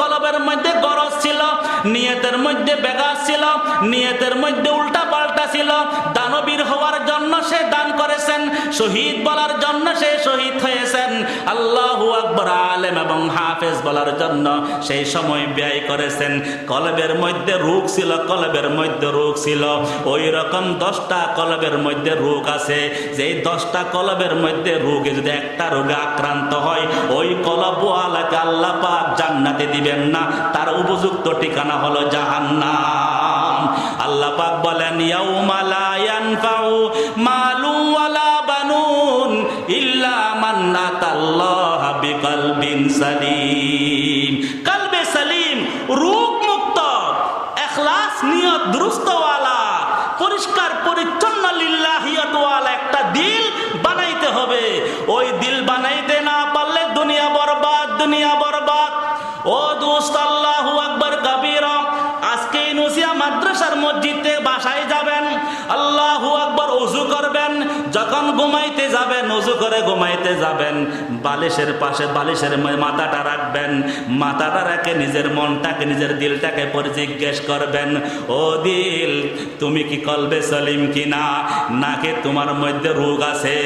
কলবের মধ্যে গরজ ছিল, নিয়তের মধ্যে বেগাস ছিল, নিয়তের মধ্যে উল্টা পাল্টা ছিল। দানবীর হওয়ার জন্য সে দান করেছেন, শহীদ বলার জন্য সে শহীদ হয়েছেন, আল্লাহু আকবার আলেম এবং হাফেজ বলার জন্য সেই সময় ব্যয় করেছেন। কলবের মধ্যে রোগ ছিল, কলবের মধ্যে রোগ ছিল। ওই রকম 10টা কলবের মধ্যে রোগ আছে। যেই 10টা কলবের মধ্যে রোগে যদি একটা রোগে আক্রান্ত হয়, ওই কলবওয়ালাকে আল্লাহ পাক জান্নাতে দিবেন না, তার উপযুক্ত ঠিকানা হলো জাহান্নাম। আল্লাহ পাক বলেন, ইয়াউমা লা ইয়ানফাউ মালু ওয়ালা বানুন ইল্লা মান আতাল্লাহা বিকলবিন সালিম। কলবে সালিম, রোগ মুক্ত, ইখলাস নিয়ত দুরুস্তওয়ালা, পরিষ্কার পরিচ্ছন্ন লিল্লাহিয়াতওয়ালা একটা দিল বানাইতে হবে। ওই দিল বানাইতে না পারলে দুনিয়া বরবাদ, দুনিয়া বরবাদ। ও দোস্ত, আল্লাহু আকবার কবীরা। আজকে নুসিয়া মাদ্রাসার মসজিদে বাসায় যাবেন, আল্লাহু আকবার ওযু করবেন, যখন ঘুমাইতে যাবেন ওযু করে ঘুমাইতে যাবেন, বালিশের পাশে বালিশের মাথাটা রাখবেন, মাথাটা রেখে নিজের মনটাকে, নিজের দিলটাকে পরে জিজ্ঞেস করবেন, ও দিল তুমি কি কলবে সলিম কিনা, নাকি তোমার মধ্যে রোগ আছে?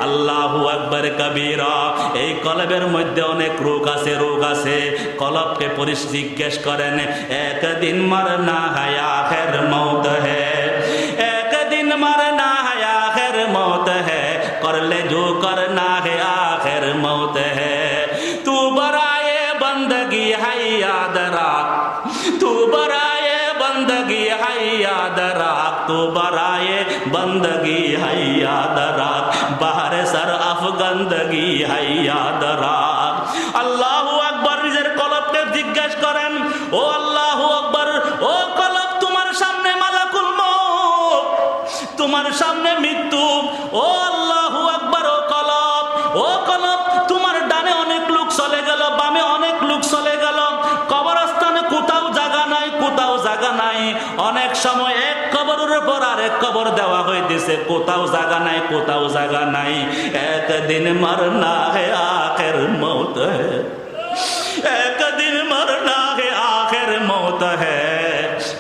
আল্লাহু আকবার কবীরা। এই কলবের মধ্যে অনেক রোগ আছে, রোগ আছে। কলবকে পরে জিজ্ঞেস করেন, একদিন মরনা है आखिर मौत है, एक दिन मरना है आखिर मौत है, कर ले जो करना है आखिर मौत है। है याद रात, तू बराए बंदगी है याद रात, तू बराए बंदगी है याद रात, बाहर सर अफगंदगी है याद रात। আল্লাহু আকবার। নিজের কলবকে জিজ্ঞেস করেন, ও আল্লাহু আকবার, ও কলব তোমার সামনে মালাকুল মউত, তোমার সামনে মৃত্যু। ও আল্লাহু আকবার, ও কলব, ও কলব তোমার ডানে অনেক লোক চলে গেল, বামে অনেক লোক চলে গেল, কবরস্থানে কোথাও জায়গা নাই, কোথাও জায়গা নাই। অনেক সময় এক কবরের উপর আরেক কবর দেওয়া হইতেছে, কোথাও জায়গা নাই, কোথাও জায়গা নাই। একদিন মরনা হে আখির মौत है, एक दिन मरना है आखिर मौत है,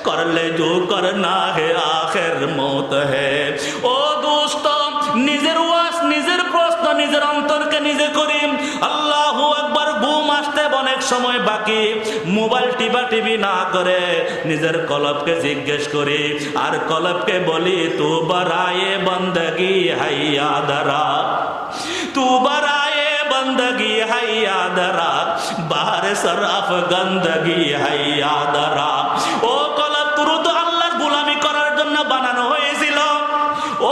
कर ले जो करना है आखिर मौत है। ও দোস্ত, নিজের ওয়াজ, নিজের প্রশ্ন, নিজের অন্তরকে নিজে করি। আল্লাহু আকবার। ঘুম আসতে অনেক সময় বাকি, মোবাইল টিপি না করে নিজের কলবকে জিজ্ঞেস করি, আর কলবকে বলি তু বরায়ে বন্দগি হাই याद रात, तू बराए बंदगी है याद रात, बाहर सराफ गंदगी है याद रात। ও কলব, পুরো তো আল্লাহর গোলামি করার জন্য বানানো হয়েছিল।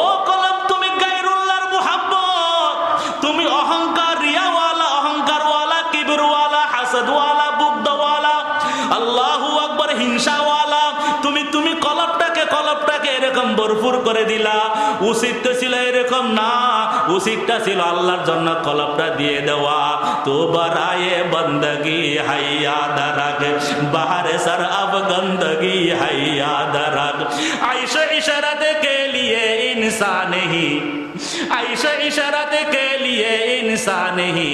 ও কলব, তুমি গায়রুল্লাহর মুহাব্বত, তুমি অহংকার, রিয়াওয়ালা, অহংকারওয়ালা, কিবরওয়ালা, হাসাদওয়ালা, বুগদওয়ালা, আল্লাহু আকবার, হিংসাওয়ালা, তুমি কলবটাকে এরকম ভরপুর করে দিলা। উচিত তো ছিল এরকম না, উচিতটা ছিল আল্লাহর জন্য কলবটা দিয়ে দেওয়া। তো বরায়ে বন্দগি হাই याद रख, बाहर सर अब गंदगी है याद रख। ऐशा इशारत के लिए इंसान ही, ऐशा इशारत के लिए इंसान ही,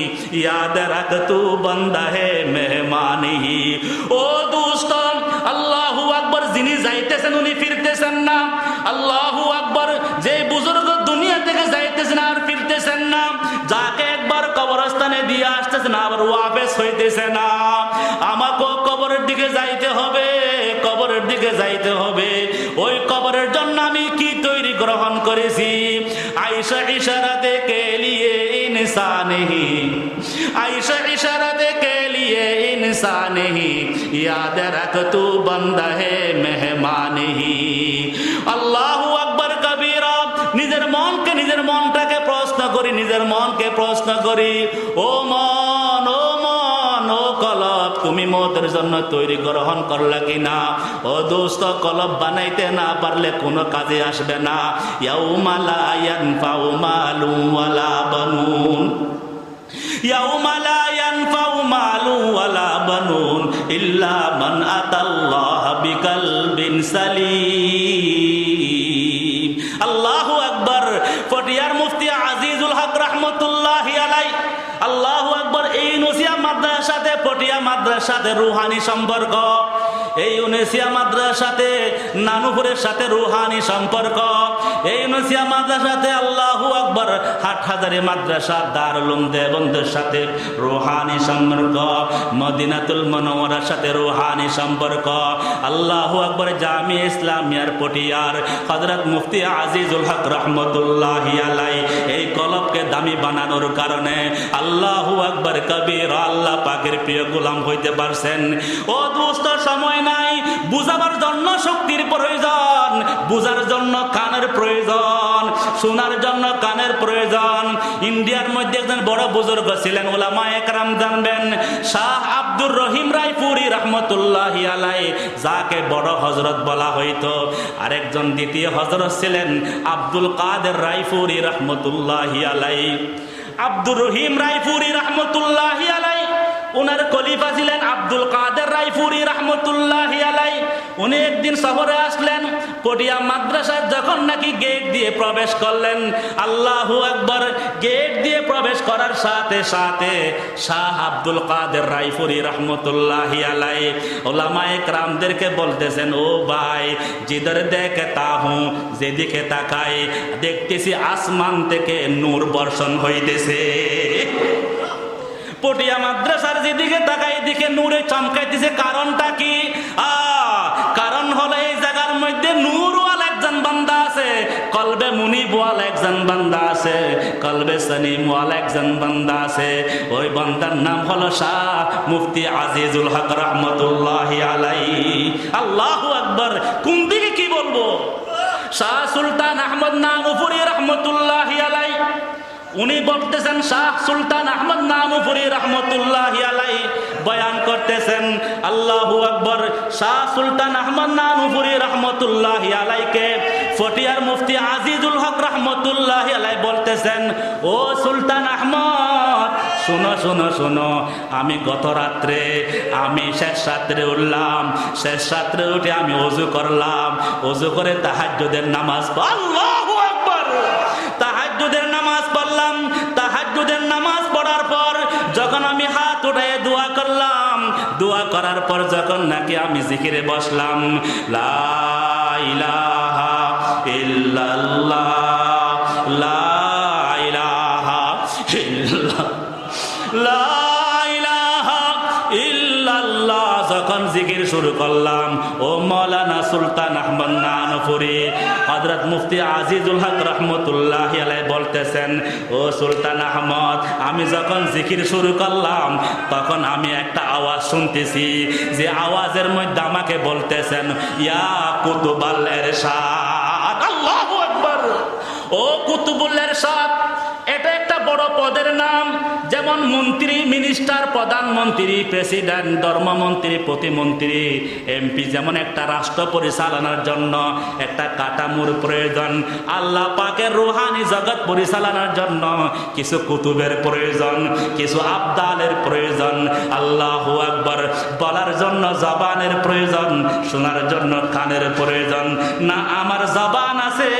याद रख तू बंदा है मेहमान ही। ও দোস্ত, আল্লাহু আকবার। যিনি যাইতেছেন উনি ফিরতেছেন না। আল্লাহু আকবার। যে বুজুর্গ দুনিয়া থেকে যাইতেছেন আর ফিরতেছেন না, যাকে একবার কবরস্থানে দিয়ে আসতেছেন আবার ওয়াপস হইতেছে না। আমাকেও কবরের দিকে যাইতে হবে, কবরের দিকে যাইতে হবে। ওই কবরের জন্য আমি কি তৈরি গ্রহণ করেছি? আয়েশা ইশারাতে কে লিয়ে इंसान ही, आयशा इशारत के लिए इंसान ही, याद रख तू बंदा है मेहमान ही। আল্লাহু আকবার কবীরা। নিজের মনকে, নিজের মনটাকে প্রশ্ন করি, নিজের মনকে প্রশ্ন করি, ও মন, ও মন, ও কলব, তুমি মতের জন্য তৈরি গ্রহণ করলা কিনা? ও দোস্ত, কলব বানাইতে না পারলে কোনো কাজে আসবে না। ইয়াউমা লা ইয়ানফাউ মালু ওয়ালা বানুন, ইয়াউমা লা ইয়ানফাউ মালু ওয়ালা বানুন ইল্লা মান আতাল্লাহ বিকলবিন সালিম। আল্লাহু আকবার। ফটিয়ার মুফতি আজিজুল হক রাহমাতুল্লাহি আলাইহি, আল্লাহু আকবার। এই ইউনুসিয়া মাদ্রাসাতে, পটিয়া মাদ্রাসাতে রুহানি সম্পর্ক, এই ইউনুসিয়া মাদ্রাসাতে নানুপুরের সাথে রুহানি সম্পর্ক, এই ইউনুসিয়া মাদ্রাসাতে আল্লাহু আকবার হাটহাজারী মাদ্রাসা দারুল উলুম দেওবন্দের সাথে রুহানি সম্পর্ক, মদিনাতুল মুনাওয়ারার সাথে রুহানি সম্পর্ক। আল্লাহু আকবার। জামিয়া ইসলামিয়ার পটিয়ার হযরত মুফতি আজিজুল হক রাহমাতুল্লাহি আলাইহি এই কলবকে দামি বানানোর কারণে আল্লাহু আকবার কবীর, আল্লাহ পাকের প্রিয় গোলাম হইতে পারছেন। ও দোস্ত, সময় নাই। বুঝাবার জন্য শক্তির প্রয়োজন, বুঝার জন্য কানের প্রয়োজন, শোনার জন্য কানের প্রয়োজন। ইন্ডিয়ার মধ্যে একজন বড় বুজুর্গ ছিলেন, উলামা একরাম জানবেন, শাহ আব্দুর রহিম রায়পুরি রহমতুল্লাহি আলাইহি, যাকে বড় হযরত বলা হইতো। আরেকজন দ্বিতীয় হযরত ছিলেন আব্দুল কাদের রায়পুরি রহমতুল্লাহি আলাইহি। আব্দুর রহিম রায়পুরি রহমতুল্লাহি আলাইহি, উনার খলিফা ছিলেন আব্দুল কাদের রায়পুরি রহমতুল্লাহি আলাইহি। উনি একদিন সফরে আসলেন, পটিয়া মাদ্রাসার যখন নাকি গেট দিয়ে প্রবেশ করলেন, আল্লাহু আকবার, গেট দিয়ে প্রবেশ করার সাথে সাথে শাহ আব্দুল কাদের রায়পুরি রহমতুল্লাহি আলাইহি উলামায়ে কেরামদেরকে বলতেছেন, ও ভাই, জিধর দেখতা হুঁ, যেদিকে তাকাই দেখতেছি আসমান থেকে নূর বর্ষণ হইতেছে। পটিয়া মাদ্রাসার যেদিকে তাকাই এদিকে নূরে চমকাইতেছে। কারণটা কি? কারণ হলো এই জায়গার মধ্যে নূরওয়ালা একজন বান্দা বান্দা আছে, কলবে মুনিব ওয়ালা একজন বান্দা আছে, কলবে সলিম ওয়ালা একজন বান্দা আছে। ওই বান্দার নাম হলো শাহ মুফতি আজিজুল হক রহমতুল্লাহি আলাইহি। আল্লাহু আকবার। কোন দিকে কি বলবো? শাহ সুলতান আহমদ নাগপুরি রহমতুল্লাহি আলাইহি উনি বলতেছেন, শাহ সুলতান আহমদ নাগপুরি রহমতুল্লাহি আলাইহি বয়ান করতেছেন। আল্লাহু আকবার। শাহ সুলতান আহমদ নাগপুরি রহমতুল্লাহি আলাইহিকে ফটিয়ার মুফতি আজিজুল হক রহমতুল্লাহি আলাইহি বলতেছেন, ও সুলতান আহমদ, শোনো শোনো শোনো, আমি গত রাত্রে আমি শেষ রাত্রে উঠলাম, শেষ রাত্রে উঠে আমি ওযু করলাম, ওযু করে তাহাজ্জুদের নামাজ আল্লাহু আকবার, তাহাজ্জুদের নামাজ পড়লাম। তাহাজ্জুদের নামাজ পড়ার পর যখন আমি হাত উঠায় দোয়া করলাম, দোয়া করার পর যখন নাকি আমি জিকিরে বসলাম, লা ইলাহা ইল্লাল্লাহ, লা ইলাহা ইল্লাল্লাহ, লা ইলাহা ইল্লাল্লাহ, যখন জিকির শুরু করলাম, ও মাওলানা সুলতান আহমদ নাগপুরি হযরত মুফতি আজিজুল হক রহমতুল্লাহি আলাইহি বলতেছেন, ও সুলতান আহমদ, আমি যখন জিকির শুরু করলাম তখন আমি একটা আওয়াজ শুনতেছি, যে আওয়াজের মধ্যে আমাকে বলতেছেন, ইয়া কুতুবাল ইরশাদ। আল্লাহু আকবার। ও কুতুবুল ইরশাদ, এটা একটা বড় পদের নাম। যেমন মন্ত্রী, মিনিস্টার, প্রধানমন্ত্রী, প্রেসিডেন্ট, ধর্মমন্ত্রী, প্রতিমন্ত্রী, এমপি, যেমন একটা রাষ্ট্র পরিচালনার জন্য একটা কাঠামোর প্রয়োজন, আল্লাহ পাকের রুহানি জগৎ পরিচালনার জন্য কিছু কুতুবের প্রয়োজন, কিছু আবদালের প্রয়োজন। আল্লাহু আকবার। বলার জন্য জবানের প্রয়োজন, শোনার জন্য কানের প্রয়োজন। না আমার জবান আছে,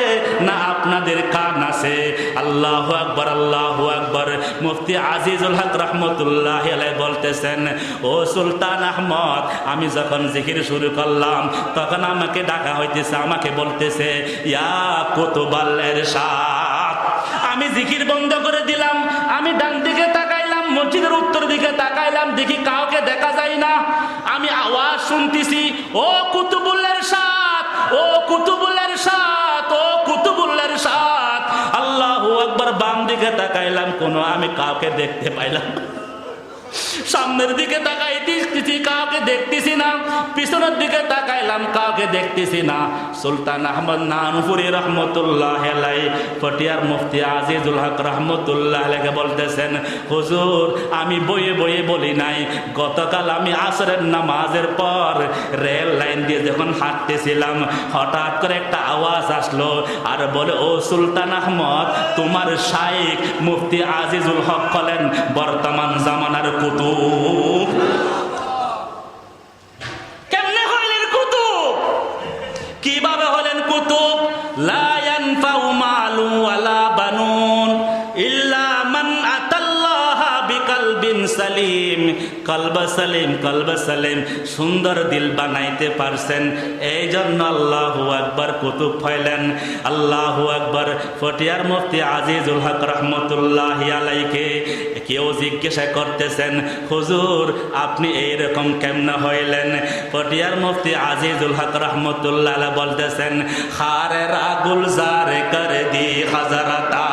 না আপনাদের কান আছে। আল্লাহু আকবার, আল্লাহু আকবার। মুফতি আজিজুল হক রহমতুল্লাহি আলাইহি বলতেছেন, ও সুলতান আহমদ, আমি যখন জিকির শুরু করলাম তখন আমাকে ডাকা হইতেছে, আমাকে বলতেছে, ইয়া কুতুবাল ইরশাদ। আমি জিকির বন্ধ করে দিলাম, আমি ডান দিকে তাকাইলাম, মসজিদের উত্তর দিকে তাকাইলাম, দেখি কাউকে দেখা যায় না। আমি আওয়াজ শুনতেছি, ও কুতুবুল ইরশাদ, ও কুতুবুল ইরশাদ, ও কুতুবুল ইরশাদ। আল্লাহু আকবার। বাম দিকে তাকাইলাম, কোনো আমি কাউকে দেখতে পাইলাম না। সামনের দিকে তাকাইতেছি, কাউকে দেখতেছি না। পিছনের দিকে তাকাইলাম, কাউকে দেখতেছি না। সুলতান আহমদ নাগপুরি রহমতুল্লাহ আলাইহি ফটিয়ার মুফতি আজিজুল হক রহমতুল্লাহ আলাইহি বলতেছেন, হুজুর, আমি বইয়ে বইয়ে বলি নাই, গতকাল আমি আসরের নামাজের পর রেল লাইন দিয়ে যখন হাঁটতেছিলাম, হঠাৎ করে একটা আওয়াজ আসলো আর বলে, ও সুলতান আহমদ, তোমার শাইখ মুফতি আজিজুল হক হলেন বর্তমান জামানার কুতুব। কেমনে হইলেন কুতুব? কিভাবে হলেন কুতুব? লা ইয়ানফাউ মালু ওয়ালা বানুন ইল্লা মান আতাল্লাহা বিকলবিন সালিম। কলব সালিম, কলব সালিম, সুন্দর দিল বানাইতে পারছেন, এই জন্য আল্লাহু আকবার কুতুব হইলেন। আল্লাহু আকবার। ফটিয়ার মুফতি আজিজুল হক রহমতুল্লাহি আলাইহিকে কেউ জিজ্ঞাসা করতেছেন, হুজুর, আপনি এইরকম কেমনে হইলেন? ফটিয়ার মুফতি আজিজুল হক রহমতুল্লাহ আলাইহি বলতেছেন, খারে রা গুলজার কর দি হযরতা,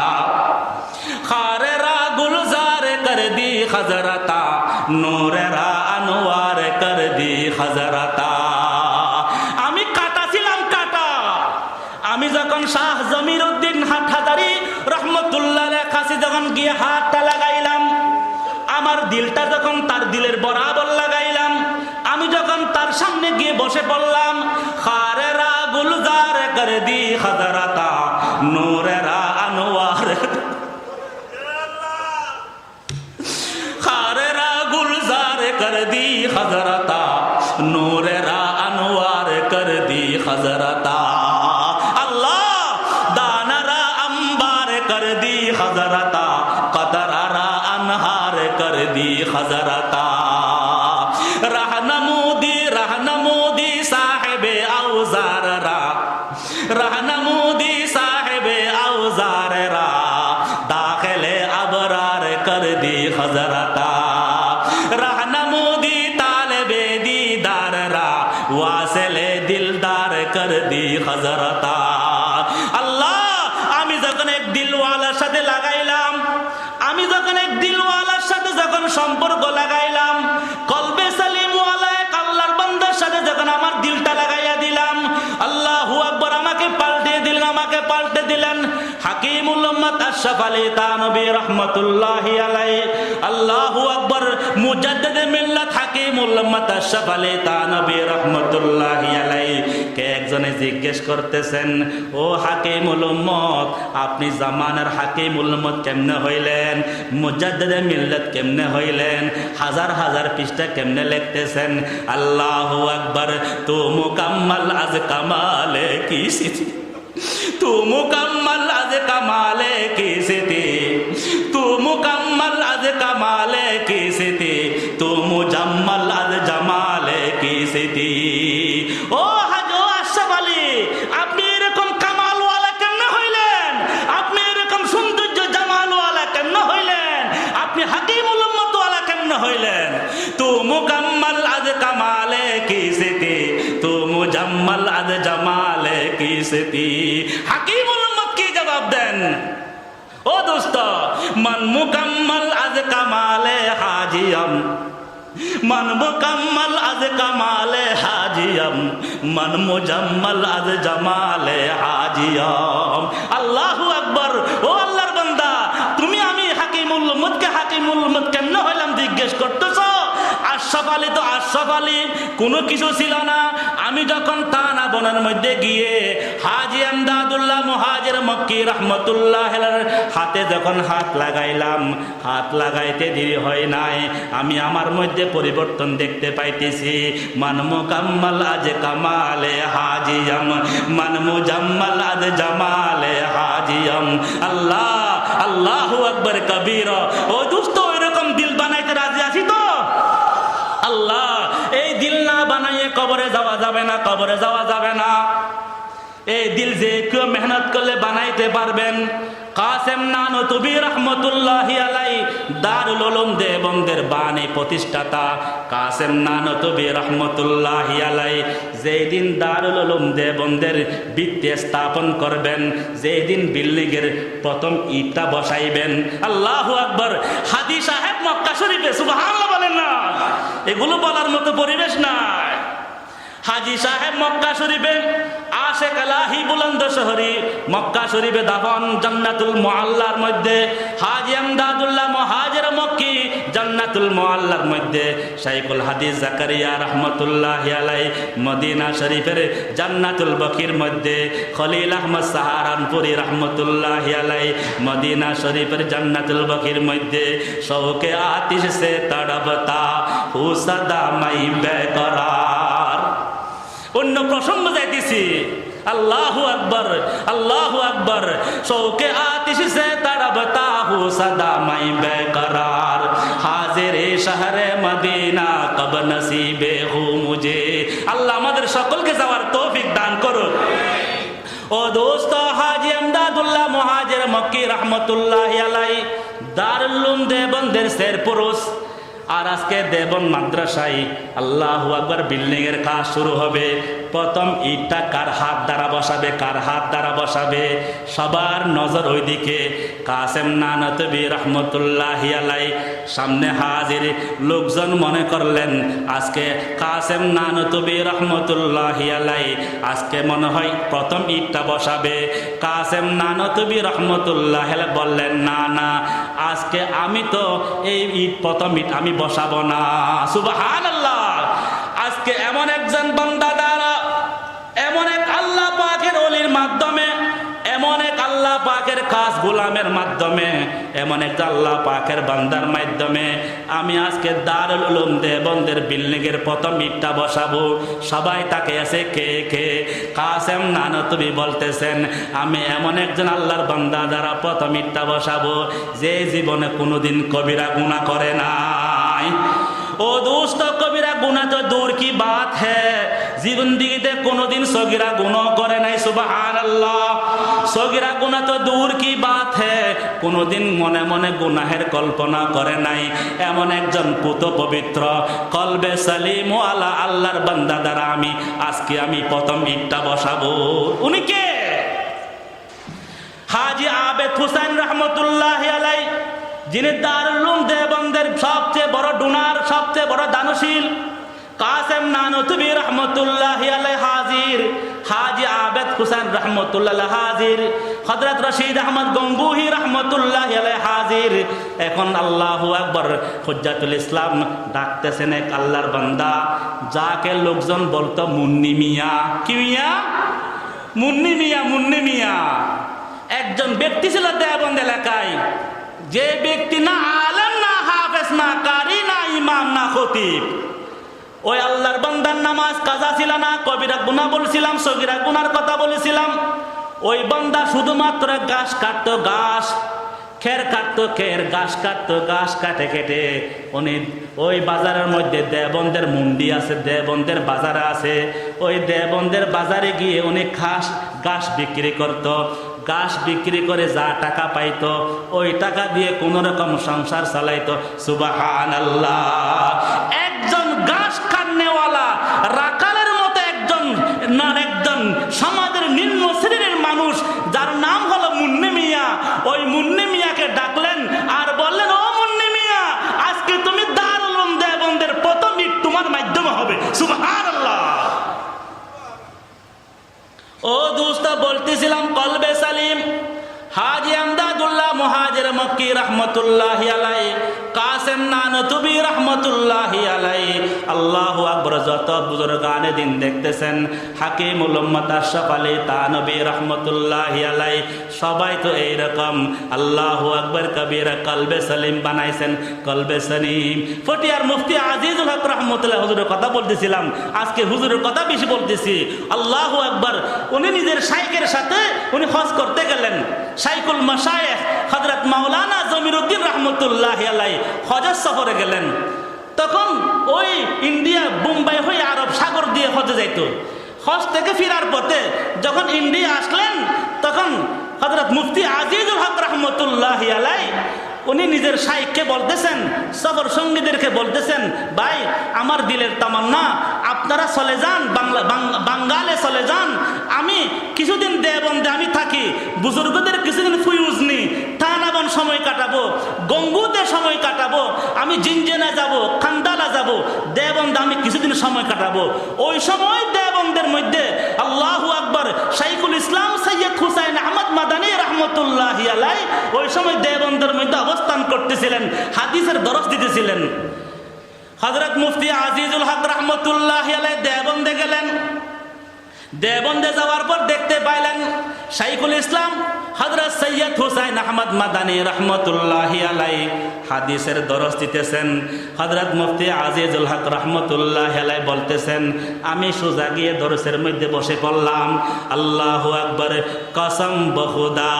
খারে রা গুলজার কর দি হযরতা, নূরেরা আনোয়ার কর দি হযরতা। আমি কাটা ছিলাম, কাটা। আমি যখন শাহ জমিরউদ্দিন হাটহাজারী রহমতুল্লাহ আলাইহির কাছে যখন গিয়ে হাতটা লাগাইলাম, আমার দিলটা যখন তার দিলের বরাবর লাগাইলাম, আমি যখন তার সামনে গিয়ে বসে পড়লাম, খারেরা গুলজার কর দি হযরতা, নূরেরা আনোয়ার, খারেরা গুলজার কর দি হযরতা, নূরেরা আনোয়ার কর দি হযরতা। আল্লাহ দানারা আম্বার কর দি হযরতা, কতরারা अनहार कर दी हजरता। रहनमूदी साहिबे औजार रा, रहनमूदी साहिबे औजार रा, दाखिले अबरार कर दी हजरता। रहनमूदी तालिबे दीदार रा, वासिले दिलदार कर दी हजरता। যখন এক দিলওয়ালার সাথে লাগাইলাম, আমি যখন এক দিলওয়ালার সাথে যখন সম্পর্ক লাগাইলাম, কলবে সালিমওয়ালা এক আল্লাহর বান্দার সাথে যখন আমার দিলটা লাগাইয়া দিলাম, আল্লাহু আকবার, আমাকে পাল্টে দিলেন, আমাকে পাল্টে দিলেন হাকিমুল উম্মাত আশরাফ আলী থানভী রাহমাতুল্লাহি আলাইহি। আল্লাহু আকবার, মুজাদ্দিদে মিল্লাত হাকিমুল উম্মাত আশরাফ আলী থানভী রাহমাতুল্লাহি আলাইহি। কে একজনে জিজ্ঞেস করতেছেন, ও হাকিমুল উম্মত, আপনি জামানার হাকিমুল উম্মত কেমনে হইলেন? মুজাদ্দিদে মিল্লাত কেমনে হইলেন? হাজার হাজার পৃষ্ঠা কেমনে লিখতেছেন? আল্লাহু আকবার, তু মুকাম্মাল আজ কামালে কি সিথি, तू मुकम्मल आज कमाले की सिती, तू मुकम्मल आज कमाले की सिती, तू मुजम्मल आज जमाले की सिती। ও হাজো আশরাফ আলী, আপনি এরকম কামালওয়ালা কেমনে হইলেন? আপনি এরকম সৌন্দর্য জামালওয়ালা কেমনে হইলেন? আপনি হাকিমুল উম্মতওয়ালা কেমনে হইলেন? তু মুকম্মল আজ কামালে কি সিতি, তু মুজম্মল আজ জামালে কি সিতি। হাকিমুল উম্মত কি জবাব দেন? ও দোস্ত, মান মুকম্মল আজ কামালে হাজিয়ম, मन मुकम्मल आज कमाले हाजियम, मन मुजम्मल आज जमाले हाजियम। আল্লাহু আকবার। ও আল্লাহর বান্দা, তুমি আমি হাকিমুল উম্মতকে হাকিমুল উম্মত কেমনে হইলাম জিজ্ঞেস করতেছো? আশরাফ আলী তো আশরাফ আলী, কোনো কিছু ছিল না। আমি যখন তানা বনের মধ্যে গিয়ে হাজী আমদাদুল্লাহ মুহাজির মক্কি রাহমাতুল্লাহ আলাইহির হাতে যখন হাত লাগাইলাম, হাত লাগাইতে দেরি হয় নাই, আমি আমার মধ্যে পরিবর্তন দেখতে পাইতেছি। মান মুকাম্মাল আজ কামালে হাজিয়ম, মান মুজাম্মাল আজ জামালে হাজিয়ম। আল্লাহ, আল্লাহু আকবার কবীরা। ও দোস্ত, এরকম দিল বানাইতে রাজি আছি তো? আল্লাহ, এই দিল না বানাইয়ে কবরে যাওয়া যাবে না, কবরে যাওয়া যাবে না। এই দিল যে কেউ মেহনত করলে বানাইতে পারবেন। কাসেম নানতুবি রহমতুল্লাহি আলাইহি দারুল উলুম দেওবন্দের বাণী প্রতিষ্ঠাতা কাসেম নানতুবি রহমতুল্লাহি আলাইহি যেদিন দারুল উলুম দেওবন্দের ভিত্তি স্থাপন করবেন, যেদিন বিল্ডিংয়ের প্রথম ইটটা বসাইবেন, আল্লাহু আকবার, হাদি সাহেব মক্কা শরীফে, সুবহানাল্লাহ বলেন না, এগুলো বলার মতো পরিবেশ নাই। হাজি সাহেব মক্কা শরীফে, আশেক এলাহি বুলন্দ শহরি মক্কা শরীফে দাফন জান্নাতুল মুআল্লার মধ্যে। হাজি আমদাদুল্লাহ মুহাজির মক্কি জান্নাতুল মুআল্লার মধ্যে। শাইখুল হাদিস জাকারিয়া রাহমাতুল্লাহি আলাইহি মদিনা শরীফের জান্নাতুল বকির মধ্যে। খলিল আহমদ সাহারানপুরি রাহমাতুল্লাহি আলাইহি মদিনা শরীফের জান্নাতুল বকির মধ্যে। শৌকে আতিশ সে তড়পতা হু সদা মাই বেকরার। অন্য প্রসঙ্গ যাইতেছি। আল্লাহু আকবার, আল্লাহু আকবার। শৌকে আতিশ সে তড়পতা হু সদা মাই বেকরার। হাজিরে শহরে মদিনা কব নসিবে হু মুঝে। আল্লাহ আমাদের সকলকে যাওয়ার তৌফিক দান করুন। ও দোস্ত, হাজি আমদাদুল্লাহ মুহাজির মক্কি রাহমাতুল্লাহি আলাইহি দারুল উলুম দেওবন্দের শের পুরুষ। আর আজকে দেওবন্দ মাদ্রাসায় আল্লাহু আকবার বিল্ডিং এর কাজ শুরু হবে। প্রথম ইটটা কার হাত দ্বারা বসাবে, কার হাত দ্বারা বসাবে? সবার নজর ওইদিকে। কাসেম নানতুবি রহমতুল্লাহি আলাইহি সামনে হাজির। লোকজন মনে করলেন আজকে কাসেম নানতুবি রহমতুল্লাহি আলাইহি আজকে মনে হয় প্রথম ইটটা বসাবে। কাসেম নানতুবি রহমতুল্লাহি আলাইহি বললেন, না না, আজকে আমি তো এই ইট প্রথম ইট আমি বসাবো না। সুবহানাল্লাহ। আজকে এমন একজন বান্দা দ্বারা, এমন এক আল্লাহ পাকের ওলির মাধ্যমে, এমন এক আল্লাহ পাকের খাস গোলামের মাধ্যমে, এমন এক আল্লাহ পাকের বান্দার মাধ্যমে আমি আজকে দারুল উলুম দেওবন্দের বিল্ডিং এর প্রথম ইটটা বসাবো। সবাই তাকে এসে কে কে কাসেম নানতুবি বলতেছেন, আমি এমন একজন আল্লাহর বান্দা দ্বারা প্রথম ইটটা বসাবো যে জীবনে কোনোদিন কবিরা গুনাহ করে নাই। ও দোস্ত, কবিরা গুনাহ তো দূর কি বাত হ্যায়, জিন্দেগিতে কোনোদিন সগীরা গুনাহ করে নাই। সুবহানাল্লাহ। সগীরা গুনাহ তো দূর কি বাত হ্যায়, কোনোদিন মনে মনে গুনাহের কল্পনা করে নাই। এমন একজন পুত পবিত্র কলবে সালিম ওয়ালা আল্লাহর বান্দা দ্বারা আমি আজকে প্রথম ইটটা বসাবো। উনি কে? হাজী আবেদ হুসাইন রহমতুল্লাহ আলাই, যিনি দারুল উলুম দেওবন্দের সবচেয়ে বড় ডোনার, সবচেয়ে বড় দানশীল, কাসেম নানুতুবি রহমতুল্লাহ আলাই হাজির, হাজী আবেদ হুসাইন রহমতুল্লাহ হাজির, হযরত রশিদ আহমদ গঙ্গুহি রহমতুল্লাহ আলাই হাজির। এখন আল্লাহু আকবার, হুজ্জাতুল ইসলাম ডাকতেছেন এক আল্লাহর বান্দা, যাকে লোকজন বলতো মুন্নি মিয়া। কি মিয়া? মুন্নি মিয়া। মুন্নি মিয়া একজন ব্যক্তি ছিল দেওবন্দ এলাকায়, যে ব্যক্তি না আলেম, না হাফেজ, না কারি, না ইমাম, না খতিব। ওই আল্লাহর বান্দার নামাজ কাজা ছিল না, কবিরা গুনাহ বলছিলাম, সগীরা গুনার কথা বলেছিলাম। ওই বান্দা শুধুমাত্র ঘাস কাটতো, ঘাস, খের কাটতো, খের, ঘাস কাটতো, ঘাস কাটে কেটে উনি ওই বাজারের মধ্যে দেওবন্দের মুন্ডি আছে, দেওবন্দের বাজারে আছে, ওই দেওবন্দের বাজারে গিয়ে উনি ঘাস বিক্রি করত। ঘাস বিক্রি করে যা টাকা পাইতো, ওই টাকা দিয়ে কোন রকম সংসার চালাইতো। সুবহানাল্লাহ। একজন ঘাস কাটনেওয়ালা রাখালের মতো একজন সমাজের নিম্ন শ্রেণীর মানুষ, যার নাম হলো মুন্নি মিয়া, ওই মুন্নি মিয়াকে ডাকলেন আর বললেন, ও মুন্নি মিয়া, আজকে তুমি দারুল উলুম দেওবন্দের প্রথম ঈদ তোমার মাধ্যমে হবে। সুবহানাল্লাহ। ও দোস্ত, বলতেছিলাম কলবে সালিম, হাজী আমদাদুল্লাহ মুহাজির মক্কি রহমতুল্লাহি আলাইহি, কাসেম নানুতুবি রহমতুল্লাহি আলাইহি, আল্লাহু আকবার, যত বুজুর্গানে দিন দেখতেছেন, হাকিমুল উম্মাত আশরাফ আলী তানবী রহমতুল্লাহি আলাইহি, সবাই তো এইরকম আল্লাহু আকবার কবীরা কলবে সালিম বানাইছেন। কলবে সালিম ফটিয়ার মুফতি আজিজুল হক রহমতুল্লাহ হুজুরের কথা বলতেছিলাম, আজকে হুজুরের কথা বেশি বলতেছি। আল্লাহু আকবার। উনি নিজের শাইখের সাথে উনি হজ করতে গেলেন। শাইখুল মাশায়েখ হযরত মাওলানা জমিরুদ্দিন রহমতুল্লাহ আলাইহি হজের সফরে গেলেন। তখন ওই ইন্ডিয়া, বোম্বাই হয়ে আরব সাগর দিয়ে হজে যাইত। হজ থেকে ফিরার পথে যখন ইন্ডিয়া আসলেন, তখন হযরত মুফতি আজিজুল হক রহমতুল্লাহ আলাইহি উনি নিজের শাইখকে বলতেছেন, সফর সঙ্গীদেরকে বলতেছেন, ভাই, আমার দিলের তামান্না আপনারা চলে যান, বাঙ্গালে চলে যান, আমি কিছুদিন দেওবন্দে আমি থাকি, বুজুর্গদের কিছুদিন ফুয়ুজ নি, থানাবন সময় কাটাবো, গঙ্গুতে সময় কাটাবো, আমি জিনজেনা যাব, খান্দালা যাব, দেওবন্দে আমি কিছুদিন সময় কাটাবো। ওই সময় দেওবন্দের মধ্যে আল্লাহু আকবার শাইখুল ইসলাম সৈয়দ হুসাইন আহমদ মাদানী রহমতুল্লাহি আলাইহি ওই সময় দেওবন্দের মধ্যে অবস্থান করতেছিলেন, হাদিসের দরস দিতেছিলেন। হযরত মুফতি আজিজুল হক রহমতুল্লাহি আলাইহি দেওবন্দে গেলেন। দেওবন্দে যাওয়ার পর দেখতে পাইলেন শাইখুল ইসলাম হযরত সৈয়দ হুসাইন আহমদ মাদানী রহমতুল্লাহি আলাইহি হাদিসের দরস দিতেছেন। হযরত মুফতি আজিজুল হক রহমতুল্লাহি আলাইহি বলতেছেন, আমি সোজা গিয়ে দরসের মধ্যে বসে পড়লাম। আল্লাহু আকবার, কসম বহুদা,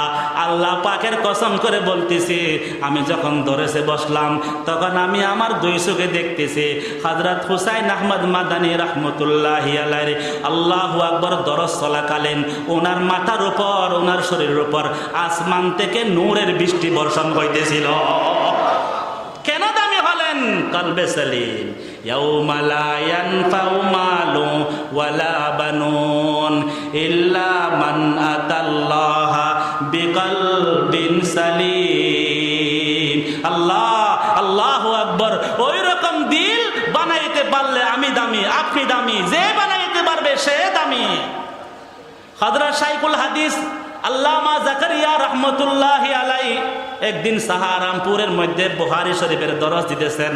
আল্লাহ পাকের কসম করে বলতেছি, আমি যখন দরসে বসলাম তখন আমি আমার দুই চোখে দেখতেছি হযরত হুসাইন আহমদ মাদানী রহমতুল্লাহি আলাইহি আল্লাহু আকবার দরস চলাকালীন ওনার মাথার উপর, ওনার শরীরের উপর আসমান থেকে নূরের বৃষ্টি বর্ষণ হইতেছিল। কেন দামি হলেন? কলবে সালিম। ইয়াউমা লা ইয়ানফাউ মালু ওয়ালা বানুন ইল্লা মান আতাল্লাহা বিকলবিন সালিম। আল্লাহ, আল্লাহু আকবার। ওই রকম দিল বানাইতে পারলে আমি দামি, আপনি দামি, যে বানাইতে পারবে সে দামি। হযরত শাইখুল হাদিস আল্লামা জাকারিয়া রহমতুল্লাহি আলাইহি একদিন সাহারামপুরের মধ্যে বুখারী শরীফের দরস দিতেছেন।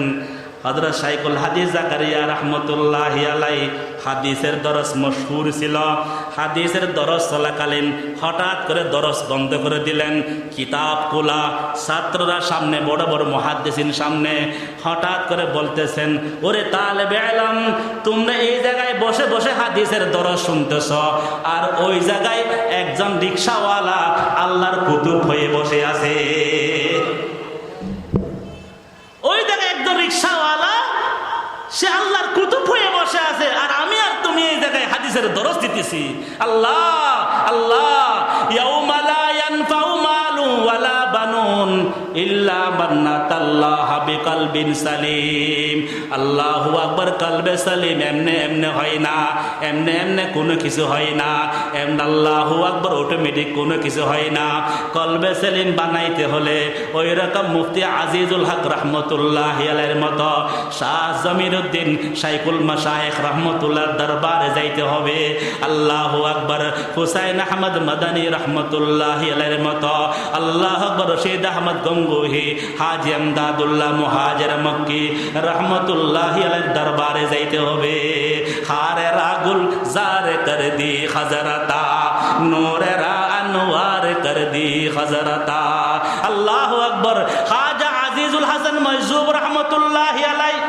হযরত শাইখুল হাদিস জাকারিয়া রহমতুল্লাহি আলাইহি হাদিসের দরস মশহুর ছিল। হাদিসের দরস চলাকালীন হঠাৎ করে দরস বন্ধ করে দিলেন, কিতাব খোলা, ছাত্ররা সামনে, বড় বড় মুহাদ্দিসিন সামনে। হঠাৎ করে বলতেছেন, ওরে তালেবে ইলম, তোমরা এই জায়গায় বসে বসে হাদিসের দরস শুনতেছ, আর ওই জায়গায় একজন রিকশাওয়ালা আল্লাহর কুতুব হয়ে বসে আছে। ওই জায়গায় একজন রিকশাওয়ালা সে আল্লাহর কুতুব হয়ে বসে আছে, আর আমি আর তুমি এই জায়গায় হাদিসের দরস দিতেছি। আল্লাহ, আল্লাহ। ইয়াউমা লা ইয়ানফাউ মালু ওয়ালা বানুন ইল্লা মান আতাল্লাহা বিকলবিন সালিম। আল্লাহু আকবার। কলবে সালিম এমনে এমনে হয় না, এমনে এমনে কোনো কিছু হয় না, এমন আল্লাহু আকবার অটোমেটিক কোনো কিছু হয় না। কলবে সালিম বানাইতে হলে ওই রকম মুফতি আজিজুল হক রহমতুল্লাহি আলাইহির মতো, শাহ জমিরুদ্দিন শাইখুল মাশায়েখ রহমতুল্লাহর দরবারে যাইতে হবে। আল্লাহু আকবার। হুসাইন আহমদ মাদানী রহমতুল্লাহি আলাইহির মতো, আল্লাহু আকবার রশিদ আহমদ গঙ্গোহী, হাজী আমদাদুল্লাহ মুহাজির মক্কি রহমতুল্লাহি আলাইহির দরবারে যাইতে হবে। খারেরা গুল জার কর দি হযরতা, নূরেরা আনওয়ার কর দি হযরতা। আল্লাহু আকবার। খাজা আজিজুল হাসান মজজুব রহমতুল্লাহি আলাইহি,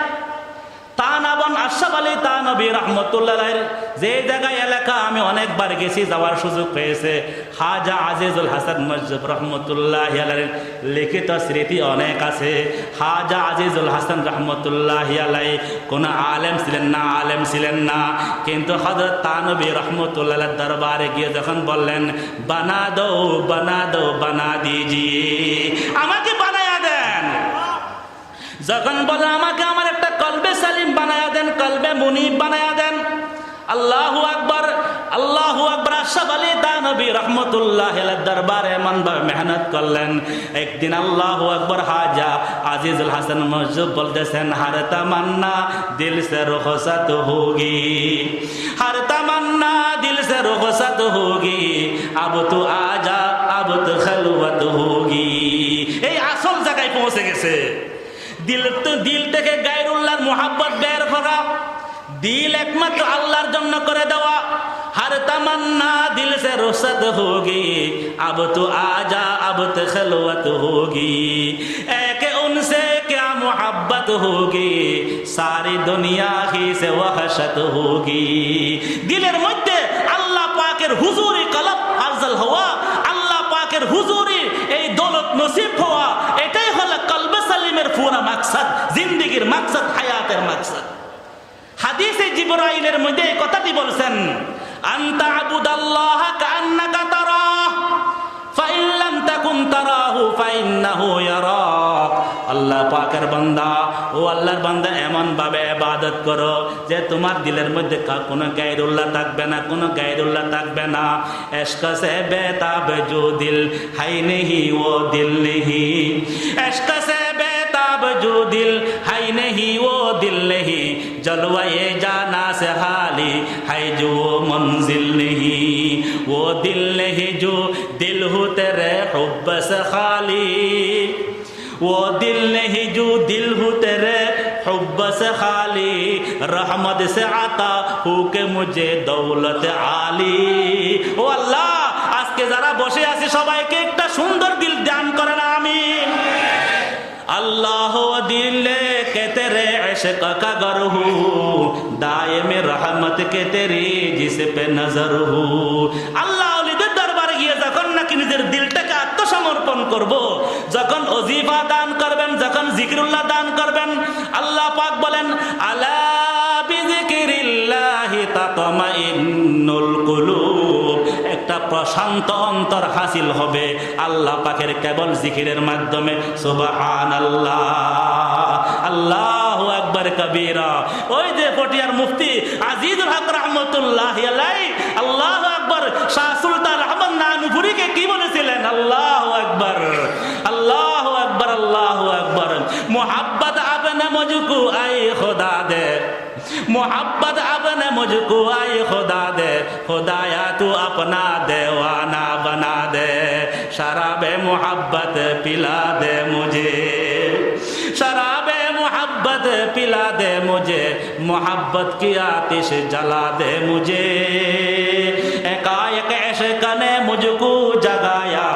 তানাবন আশরাফ আলী তানবী রহমতুল্লাহ আলাইহি, যে জায়গায় এলাকা আমি অনেকবার গেছি, যাওয়ার সুযোগ পেয়েছে। খাজা আজিজুল হাসান মজজুব রহমতুল্লাহি আলাইহি লিখিত স্মৃতি অনেক আছে। খাজা আজিজুল হাসান রহমতুল্লাহি আলাইহি কোন আলেম ছিলেন না, আলেম ছিলেন না, কিন্তু হযরত তানবী রহমতুল্লাহ আলাইহির দরবারে গিয়ে যখন বললেন বানা দো বানা দিজিয়ে, আমাকে বানায়া দেন, যখন বলে আমাকে আমার একটা কলবে সালিম বানায়া দেন, কলবে মুনিব বানায়া দেন। আল্লাহু আকবার, আল্লাহু আকবার। আশরাফ আলী তানবী রহমতুল্লাহ আলাইহির দরবারে এমন ভাবে মেহনত করলেন। একদিন আল্লাহু আকবার খাজা আজিজুল হাসান মজজুব বলতেছেন, হর তামান্না দিল সে রুখসাত হোগি, হর তামান্না দিল সে রুখসাত হোগি, আব তু আজা আব তু খলওয়াত হোগি। এই আসল জায়গায় পৌঁছে গেছে। দিল থেকে গায়রুল্লাহর মুহাব্বত বের করা, দিল একমাত্র আল্লাহর জন্য করে দেওয়া। हर तमन्ना दिल से रुखसत होगी, अब तो आजा अब तो खलवत होगी, एक उनसे क्या मोहब्बत होगी, सारी दुनिया ही से वहशत होगी। दिलेर मध्य अल्लाह पाकेर हुजूरी कलब हासिल हवा, अल्लाह पाकेर हुजूरी এই দৌলত নসিব হওয়া, এটাই হলো কলবে সালিমের পুরা মাকসাদ, জিন্দেগীর মাকসাদ, হায়াতের মাকসাদ। হাদিসে জিবরাইলের মধ্যে এই কথাটি বলছেন, আনতা আবুদাল্লাহ কান্নাকা তারাহ ফাইন লাম তাকুন তারাহু ফাইন্নাহু ইয়ারাক। আল্লাহ পাকের বান্দা, ও আল্লাহর বান্দা, এমন ভাবে ইবাদত করো যে তোমার দিলের মধ্যে কোনো গায়রুল্লাহ থাকবে না, কোনো গায়রুল্লাহ থাকবে না। ইশক সে বেতাব জো দিল হাই নেহি ও দিল নেহি, ইশক সে बेताब जो दिल है नहीं वो दिल नहीं, जलवाए जाना से हाली है जो मंजिल नहीं, वो दिल नहीं जो दिल हो तेरे हुब्ब से खाली, वो दिल नहीं जो दिल हो तेरे हुब्ब से खाली, रहमत से आता हो के मुझे दौलत आली। ओ अल्लाह, আজকে যারা বসে আছি সবাইকে একটা সুন্দর দিল দান করেন, আমিন। अल्लाह दिल के तेरे इश्क का गर हो, दायम रहमत के तेरी जिस पे नजर हो। আল্লাহ ওলিদের দরবারে গিয়ে যখন নাকি নিজের দিলটাকে আত্মসমর্পণ করব, যখন ওজিফা দান করবেন, যখন জিকিরুল্লাহ দান করবেন, আল্লাহ পাক বলেন আলা বিযিকিরিল্লাহি তাতমাইন্নুল কুলুব, একটা প্রশান্ত অন্তর হাসিল হবে আল্লাহ পাকের কেবল জিকিরের মাধ্যমে। সুবহানাল্লাহ, আল্লাহু আকবার কবীরা। ওই যে পটিয়ার মুফতি আজিজুল হক রহমতুল্লাহি আলাইহি, আল্লাহু আকবার, শাহ সুলতান আহমদ নানুপুরীকে কি বলেছিলেন? আল্লাহু আকবার, আল্লাহু আকবার, আল্লাহু আকবার। মোহাব্বত আপনে মুঝকো আই খুদা দে, मोहब्बत अपने मुझको आई खुदा दे, खुदाया तू अपना देवाना बना दे, शराबे मोहब्बत पिला दे मुझे, शराबे मोहब्बत पिला दे मुझे, मोहब्बत की आतिश जला दे मुझे। एकाएक इश्क ने मुझको जगाया,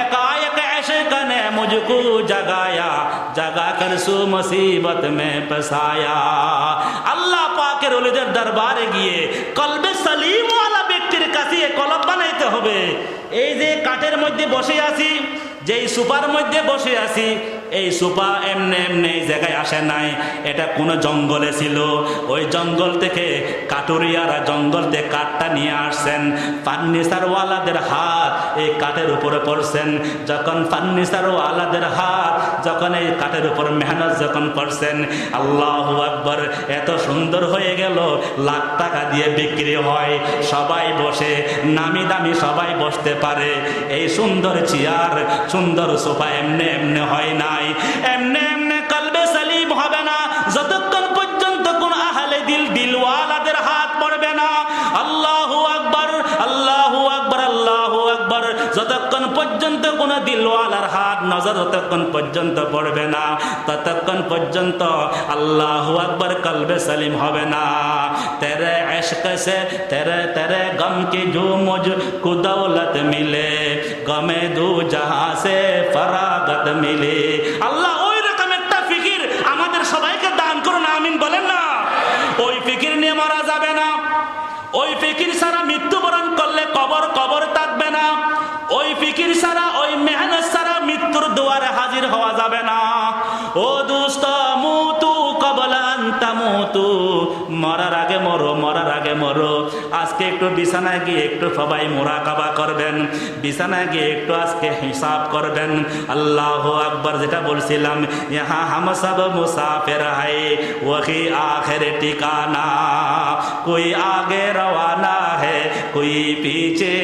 एकाएक इश्क ने मुझको जगाया, जगा कर सो मुसीबत में फंसाया। আল্লাহ পাকের ওলিদের দরবারে গিয়ে কলবে সালিম ওয়ালা ব্যক্তির কাছে কলব বানাইতে হবে। এই যে কাঠের মধ্যে বসে আছি, যেই সুপার মধ্যে বসে আছি, এই সুপা এমনি এমনি এই জায়গায় আসে নাই, এটা কোনো জঙ্গলে ছিল। ওই জঙ্গল থেকে কাটুরিয়ারা জঙ্গল থেকে কাঠটা নিয়ে আসছেন। ফার্নিচার ওয়ালাদের হাত এই কাঠের উপরে পড়ছেন। যখন ফার্নিচার ওয়ালাদের হাত যখন এই কাঠের উপর মেহনত যখন করছেন, আল্লাহু আকবার, এত সুন্দর হয়ে গেল, লাখ টাকা দিয়ে বিক্রি হয়। সবাই বসে, নামি দামি সবাই বসতে পারে। এই সুন্দর চেয়ার, সুন্দর সোফা এমনি এমনি হয় নাই, এমনি এমনি কলবে সালিম হবে না যতক্ষণ পর্যন্ত কোন আহলে দিলওয়ালাদের হাত পড়বে না। আল্লাহু আকবার, আল্লাহু আকবার, আল্লাহু আকবার। যতক্ষণ পর্যন্ত কোন দিলওয়ালার হাত নজর যতক্ষণ পর্যন্ত পড়বে না, ততক্ষণ পর্যন্ত আল্লাহু আকবার কলবে সালিম হবে না। তেরে ইশক সে তেরে তেরে গম কি जो मुझको दौलत मिले, गमे दो जहां से फरागत मिले। আল্লাহ ওই রকম একটা ফিকির আমাদের সবাইকে দান করুন, আমিন বলেন না। ওই ফিকির নিয়ে মারা যাবে না, ওই ফিকির ছাড়া মৃত্যুবরণ করলে কবর কবর থাকবে না, ওই ফিকির ছাড়া, ওই মেহনত ছাড়া মৃত্যুর দুয়ারে হাজির হওয়া যাবে না। ও দোস্ত, মুতু কবলা আনতা মুতু, মরার আগে মরো, মরার আগে মরো। আজকে একটু বিছানায় গিয়ে একটু সবাই মুরাকাবা করবেন, বিছানায় গিয়ে একটু আজকে হিসাব করবেন। আল্লাহু আকবার। যেটা বলছিলাম, ইহা হাম সব মুসাফির হায় ওহি আখির ঠিকানা, কোই আগে রওয়ানা है कोई पीछे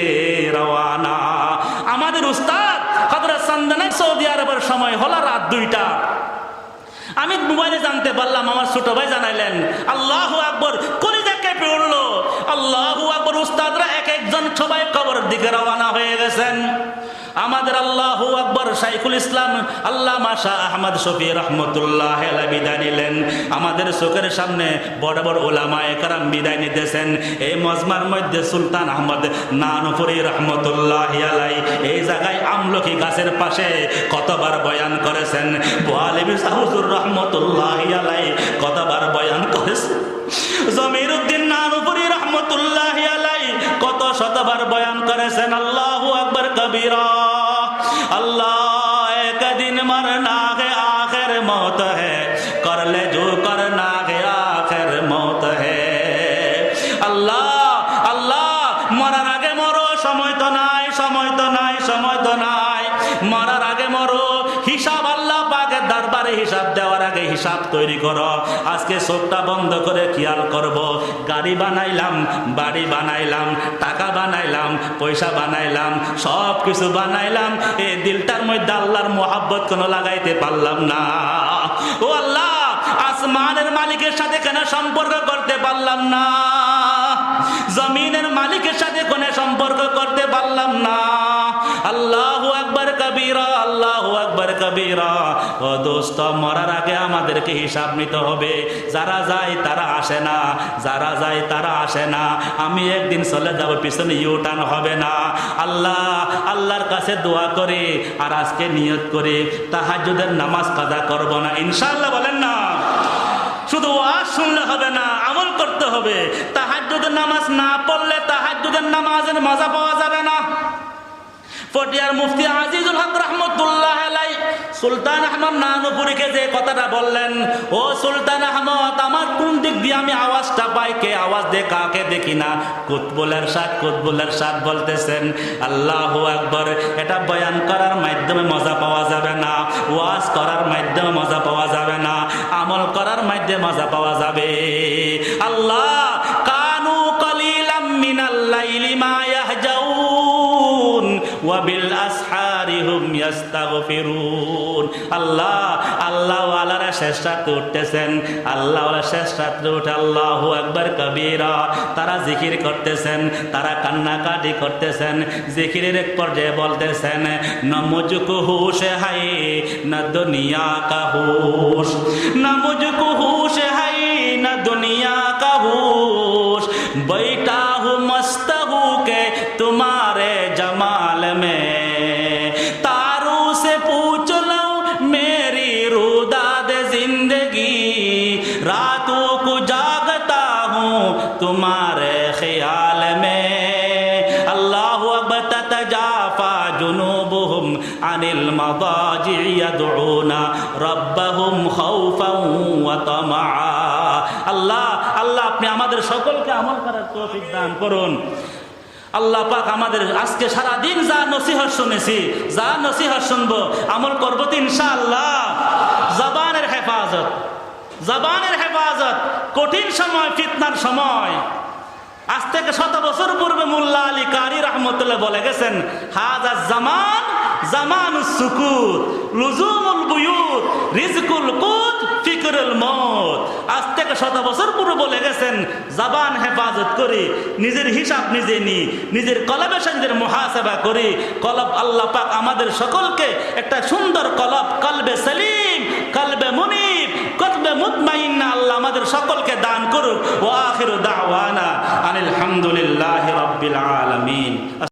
रवाना। আমাদের উস্তাদ হযরত সান্দানা সৌদি আরবের সময় হলো রাত 2টা। আমি মোবাইলে জানতে পারলাম, আমার ছোট ভাই জানাইলেন। আল্লাহু আকবার, কলিজা কেঁপে উঠলো। আল্লাহু আকবার। উস্তাদরা এক একজন সবাই কবরের দিকে রওনা হয়ে গেছেন। আমাদের আল্লাহু আকবার শাইখুল ইসলাম আল্লামা শাহ আহমদ শফি রহমতুল্লাহ আলাইহি বিদায় নিলেন। আমাদের চোখের সামনে বড় বড় উলামায়ে কেরাম বিদায় নিতেছেন। এই মজমার মধ্যে সুলতান আহমদ নানুপুরি রহমতুল্লাহ আলাইহি এই জায়গায় আমলকি গাছের পাশে কতবার বয়ান করেছেন। বোয়ালিবি হুজুর রহমতুল্লাহ আলাইহি কতবার বয়ান করেছেন। জমিরউদ্দিন নানুপুরি রহমতুল্লাহ আলাইহি কত শতবার বয়ান করেছেন। আল্লাহু আকবার কবীরা। अल्लाह एक दिन मरना है आखिर मौत है, कर ले जो करना है आखिर मौत है। अल्लाह अल्लाह, মরার আগে মরো, সময় তো নাই, সময় তো নাই, সময় তো নাই। মরার আগে মরো, হিসাব আল্লাহ পাকের দরবারে হিসাব দেওয়ার আগে হিসাব তৈরি করো। আজকে চোখটা বন্ধ করে খেয়াল করব। গাড়ি বানাইলাম, বাড়ি বানাইলাম, টাকা বানাইলাম, পয়সা বানাইলাম, সব কিছু বানাইলাম, এই দিলটার মধ্যে আল্লাহর মোহাব্বত কোনো লাগাইতে পারলাম না। ও আল্লাহ, আসমানের মালিকের সাথে কেন সম্পর্ক করতে পারলাম না? জমিনের মালিকের সাথে কোন সম্পর্ক করতে পারলাম না। আল্লাহু আকবার কবীরা, আল্লাহু আকবার কবীরা। ও দোস্ত, মরার আগে আমাদেরকে হিসাব নিতে হবে। যারা যায় তারা আসে না, যারা যায় তারা আসে না। আমি একদিন চলে যাব, পিছনে ইউটার্ন হবে না। আল্লাহ আল্লাহর কাছে দোয়া করে আর আজকে নিয়ত করে তাহাজ্জুদের নামাজ কাজা করব না, ইনশাআল্লাহ বলেন না। শুধু ওয়াজ শুনলে হবে না, আমল করতে হবে। তাহাজ্জুদের নামাজ না পড়লে তাহাজ্জুদের নামাজের মজা পাওয়া যাবে না। পটিয়ার মুফতি আজিজুল হক রহমতুল্লাহ আলাইহি সুলতান আহমদ নানুপুরীকে যে কথাটা বললেন, ও সুলতান আহমদ, আমার কোন দিক দিয়ে আমি আওয়াজটা পাই? কে আওয়াজ দে, কাকে দেখি না? কুতবুল ইরশাদ, কুতবুল ইরশাদ বলতেছেন। আল্লাহু আকবার। এটা বয়ান করার মাধ্যমে মজা পাওয়া যাবে না, ওয়াজ করার মাধ্যমে মজা পাওয়া যাবে না, আমল করার মাধ্যমে মজা পাওয়া যাবে। আল্লাহ কানু কলিলাম মিনাল লাইলি মা ইয়াহজাউন ওয়া বিল আসহারি হুম ইস্তাগফিরুন। আল্লাহ আল্লাহ ওয়ালারা শেষ রাতে উঠতেছেন, আল্লাহ ওয়ালা শেষ রাতে উঠে আল্লাহু আকবার কবীরা তারা জিকির করতেছেন, তারা কান্নাকাটি করতেছেন। জিকিরের এক পর্যায়ে বলতেছেন, ন মুঝকো হুশ হাই না দুনিয়া কা হুশ, না মুঝকো হুশ হাই না দুনিয়া কা হুশ, बैठा हूँ मस्त हूँ के तुम्हारे जमाल में, तारों से पूछ लो मेरी रुदाद जिंदगी, रातों को जागता हूँ तुम्हारे ख्याल में। अल्लाहु अकबर। ततजाफा जुनूबुहुम अनिल المضاجع يدعون ربهم خوفا وطمعا আল্লাহ আল্লাহ আপনি আমাদের সকলকে আমল করার তৌফিক দান করুন। আল্লাহ পাক আমাদের আজকে সারা দিন যা নসিহত শুনেছি, যা নসিহত শুনবো, আমল করবো তো ইনশাআল্লাহ। জবানের হেফাজত, জবানের হেফাজত, কঠিন সময়, ফিতনার সময়। আজ থেকে 100 বছর পূর্বে মোল্লা আলী কারি রহমতুল্লাহ বলে গেছেন, হাযা জামান জামানুস সুকুত লুজুমুল বুয়ুত রিজকুল কুত ফিকরুল মউত। আজ থেকে 100 বছর পূর্বে বলে গেছেন, জবান হেফাজত করি, নিজের হিসাব নিজে নি, নিজের কলবের সঙ্গে মুহাসাবা করি। কলব আল্লাহ পাক আমাদের সকলকে একটা সুন্দর কলব, কলবে সলিম, কলবে মুনিব, কলবে মুতমাইন্না আল্লাহ আমাদের সকলকে দান করুক। ওয়া আখিরু দাওয়ানা আনিল হামদুলিল্লাহি রাব্বিল আলামিন।